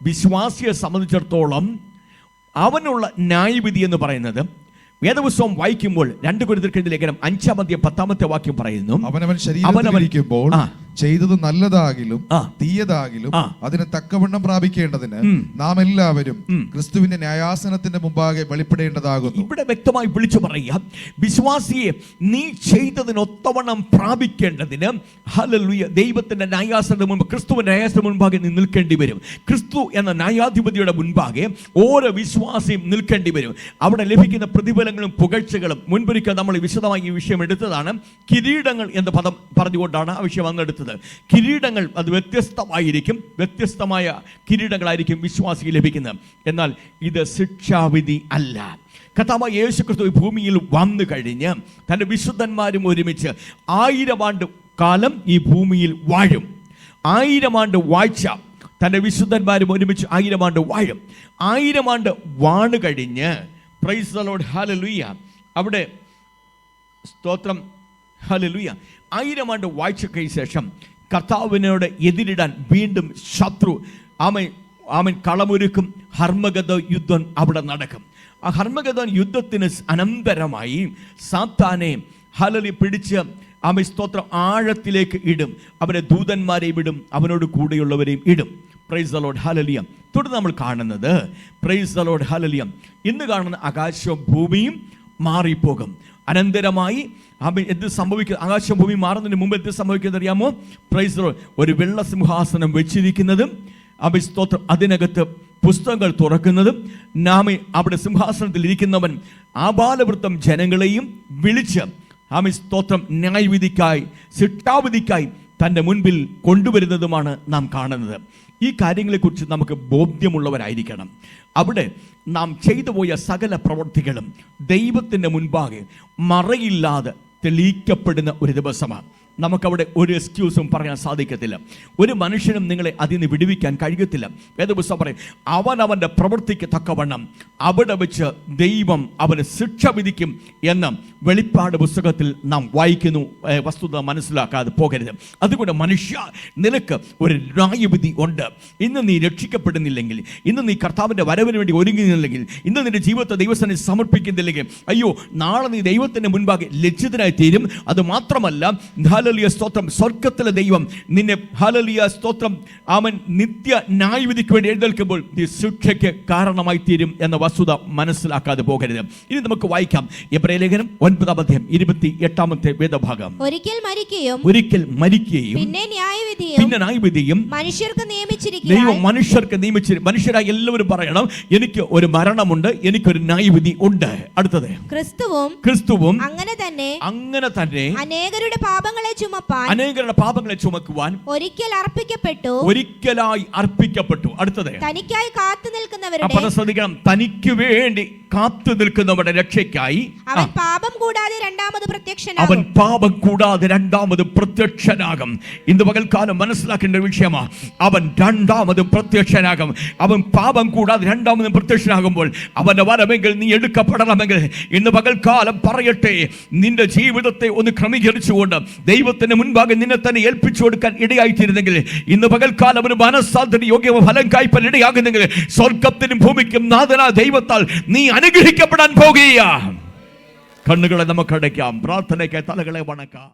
വിശ്വാസിയെ സംബന്ധിച്ചിടത്തോളം അവനുള്ള ന്യായവിധി എന്ന് പറയുന്നത് വേദപുസ്തകം വായിക്കുമ്പോൾ 2 കൊരിന്ത്യർ ലേഖനം 5-ാം അധ്യായം 10-ാമത്തെ വാക്യം പറയുന്നു, അവനവൻ ശരീരത്തിലിരിക്കുമ്പോൾ ചെയ്തത് നല്ലതാകിലും തീയതാകിലും അതിന് തക്കവണ്ണം പ്രാപിക്കേണ്ടതിന് നാം എല്ലാവരും ക്രിസ്തുവിന്റെ ന്യായാസനത്തിന്റെ മുമ്പാകെ വെളിപ്പെടേണ്ടതാകുന്നു. ഇവിടെ വ്യക്തമായി വിളിച്ചു പറയുക, വിശ്വാസിയെ നീ ചെയ്തതിനൊത്തവണ്ണം പ്രാപിക്കേണ്ടതിന് ഹല്ലേലൂയ ദൈവത്തിന്റെ ന്യായാസനത്തിന് മുമ്പ്, ക്രിസ്തുവിന്റെ ന്യായാസനത്തിന് മുൻപാകെ നീ നിൽക്കേണ്ടി വരും. ക്രിസ്തു എന്ന ന്യായാധിപതിയുടെ മുൻപാകെ ഓരോ വിശ്വാസിയും നിൽക്കേണ്ടി വരും. അവിടെ ലഭിക്കുന്ന പ്രതിഫലങ്ങളും പുകഴ്ചകളും മുൻപൊരിക്കൽ നമ്മൾ വിശദമായി ഈ വിഷയം എടുത്തതാണ്. കിരീടങ്ങൾ എന്ന പദം പറഞ്ഞുകൊണ്ടാണ് ആ വിഷയം വന്നെടുത്തത്. കിരീടങ്ങൾ അത് വ്യത്യസ്തമായിരിക്കും, വ്യത്യസ്തമായ കിരീടങ്ങളായിരിക്കും വിശ്വാസിക്ക് ലഭിക്കുന്നത്. എന്നാൽ ഇത് ശിക്ഷാവിധി അല്ല. കർത്താവായ യേശു ക്രിസ്തു ഭൂമിയിൽ വന്നു കഴിഞ്ഞ് തൻ്റെ വിശുദ്ധന്മാരും ഒരുമിച്ച് 1000 ആണ്ട് കാലം ഈ ഭൂമിയിൽ വാഴും. 1000 ആണ്ട് വാഴ്ച തൻ്റെ വിശുദ്ധന്മാരും ഒരുമിച്ച് 1000 ആണ്ട് വാഴും. 1000 ആണ്ട് വാണ് കഴിഞ്ഞ് പ്രൈസ് ദി ലോർഡ് ഹല്ലേലൂയ അവിടെ സ്തോത്രം ഹല്ലേലൂയ 1000 ആണ്ട് വാഴ്ചയ്ക്ക് ശേഷം കർത്താവിനോട് എതിരിടാൻ വീണ്ടും ശത്രു ആമൻ കളമൊരുക്കും. ഹർമഗദോൻ യുദ്ധം അവിടെ നടക്കും. ആ ഹർമഗദോൻ യുദ്ധത്തിന് അനന്തരമായി സാത്താനെ ഹല്ലേലൂയ പിടിച്ച് ആമൻ സ്തോത്രം ആഴത്തിലേക്ക് ഇടും. അവരെ ദൂതന്മാരെയും ഇടും, അവനോട് കൂടെയുള്ളവരെയും ഇടും. Price the Lord hallelujah. തുടർന്ന് നമ്മൾ കാണുന്നത് പ്രൈസ് ദി ലോർഡ് ഹല്ലേലൂയ, ഇന്ന് കാണുന്ന ആകാശവും ഭൂമിയും മാറിപ്പോകും. അനന്തരമായി എന്ത് സംഭവിക്കുക? ആകാശം ഭൂമി മാറുന്നതിന് മുമ്പ് എന്ത് സംഭവിക്കുന്നത് അറിയാമോ? Price the Lord. ഒരു വെള്ള സിംഹാസനം വെച്ചിരിക്കുന്നതും സ്തോത്രം അതിനകത്ത് പുസ്തകങ്ങൾ തുറക്കുന്നതും നാം അവിടെ സിംഹാസനത്തിൽ ഇരിക്കുന്നവൻ ആബാലവൃത്തം ജനങ്ങളെയും വിളിച്ച് സ്തോത്രം ന്യായവിധിക്കായി ശിക്ഷാവിധിക്കായി തൻ്റെ മുൻപിൽ കൊണ്ടുവരുന്നതുമാണ് നാം കാണുന്നത്. ഈ കാര്യങ്ങളെക്കുറിച്ച് നമുക്ക് ബോധ്യമുള്ളവരായിരിക്കണം. അവിടെ നാം ചെയ്തു പോയ സകല പ്രവൃത്തികളും ദൈവത്തിൻ്റെ മുൻപാകെ മറയില്ലാതെ തെളിയിക്കപ്പെടുന്ന ഒരു ദിവസമാണ്. നമുക്കവിടെ ഒരു എക്സ്ക്യൂസും പറയാൻ സാധിക്കത്തില്ല. ഒരു മനുഷ്യനും നിങ്ങളെ അതിൽ നിന്ന് വിടുവിക്കാൻ കഴിയത്തില്ല. വേദപുസ്തകം പറയും, അവനവൻ്റെ പ്രവൃത്തിക്ക് തക്കവണ്ണം അവിടെ വെച്ച് ദൈവം അവന് ശിക്ഷ വിധിക്കും എന്ന് വെളിപ്പാട് പുസ്തകത്തിൽ നാം വായിക്കുന്നു. വസ്തുത മനസ്സിലാക്കാതെ പോകരുത്. അതുകൊണ്ട് മനുഷ്യ, നിനക്ക് ഒരു ന്യായവിധി ഉണ്ട്. ഇന്ന് നീ രക്ഷിക്കപ്പെടുന്നില്ലെങ്കിൽ, ഇന്ന് നീ കർത്താവിൻ്റെ വരവിന് വേണ്ടി ഒരുങ്ങുന്നില്ലെങ്കിൽ, ഇന്ന് നിന്റെ ജീവിതത്തെ ദൈവത്തിന് സമർപ്പിക്കുന്നില്ലെങ്കിൽ, അയ്യോ, നാളെ നീ ദൈവത്തിൻ്റെ മുൻപാകെ ലജ്ജിതനായി തീരും. അത് മാത്രമല്ല, ഹല്ലേലൂയ സ്തോത്രം, സ്വർഗ്ഗത്തിലെ ദൈവം നിന്നെ ഹല്ലേലൂയ സ്തോത്രം അവൻ നിത്യ ന്യായവിധിക്ക് വേണ്ടി എഴുന്നേൽക്കുമ്പോൾ നീ ശിക്ഷയ്ക്ക് കാരണമായി തീരും എന്ന വസ്തുത മനസ്സിലാക്കാതെ പോകരുത്. ഇനി നമുക്ക് വായിക്കാം എബ്രായലേഖനം 9-ാം അധ്യായം 28-ാമത്തെ വേദഭാഗം. ഒരിക്കൽ മരിക്കുകയും പിന്നെ ന്യായവിധിയും മനുഷ്യർക്ക് നിയമിച്ചിരിക്കുന്നു. ദൈവം മനുഷ്യർക്ക് നിയമിച്ചിരിക്കും. മനുഷ്യരായി എല്ലാവരും പറയണം, എനിക്ക് ഒരു മരണമുണ്ട്, എനിക്കൊരു ന്യായവിധി ഉണ്ട്. അടുത്തത് ക്രിസ്തുവും അങ്ങനെ തന്നെ അനേകരുടെ പാപങ്ങളെ ചുമക്കുവാൻ ഒരിക്കലായി അർപ്പിക്കപ്പെട്ടു. അടുത്തത് തനിക്കായി കാത്തു നിൽക്കുന്നവരുടെ, തനിക്ക് വേണ്ടി കാത്തു നിൽക്കുന്നവരുടെ രക്ഷയ്ക്കായി അവൻ പാപം കൂടാതെ രണ്ടാമത് പ്രത്യക്ഷനാകും. ഇന്ന് പകൽക്കാലം മനസ്സിലാക്കേണ്ട ഒരു വിഷയമാണ്. അവൻ രണ്ടാമത് പ്രത്യക്ഷനാകും. അവൻ പാപം കൂടാതെ രണ്ടാമത് പ്രത്യക്ഷനാകുമ്പോൾ അവന്റെ വരമെങ്കിൽ നീ എടുക്കപ്പെടണമെങ്കിൽ ഇന്ന് പകൽക്കാലം പറയട്ടെ, നിന്റെ ജീവിതത്തെ ഒന്ന് ക്രമീകരിച്ചുകൊണ്ട് ദൈവത്തിന് മുൻപാകെ നിന്നെ തന്നെ ഏൽപ്പിച്ചു കൊടുക്കാൻ ഇടയായിത്തീരുന്നെങ്കിൽ, ഇന്ന് പകൽക്കാലം ഒരു മനസ്സാന്തര യോഗ്യ ഫലം കായ്പാൻ ഇടയാകുന്നെങ്കിൽ, സ്വർഗത്തിനും ഭൂമിക്കും നാഥനായ ദൈവത്താൽ നീ അനുഗ്രഹിക്കപ്പെടാൻ പോകുക. കണ്ണുകളെ നമുക്ക് അടയ്ക്കാം, പ്രാർത്ഥനയ്ക്ക് തലകളെ വണക്കാം.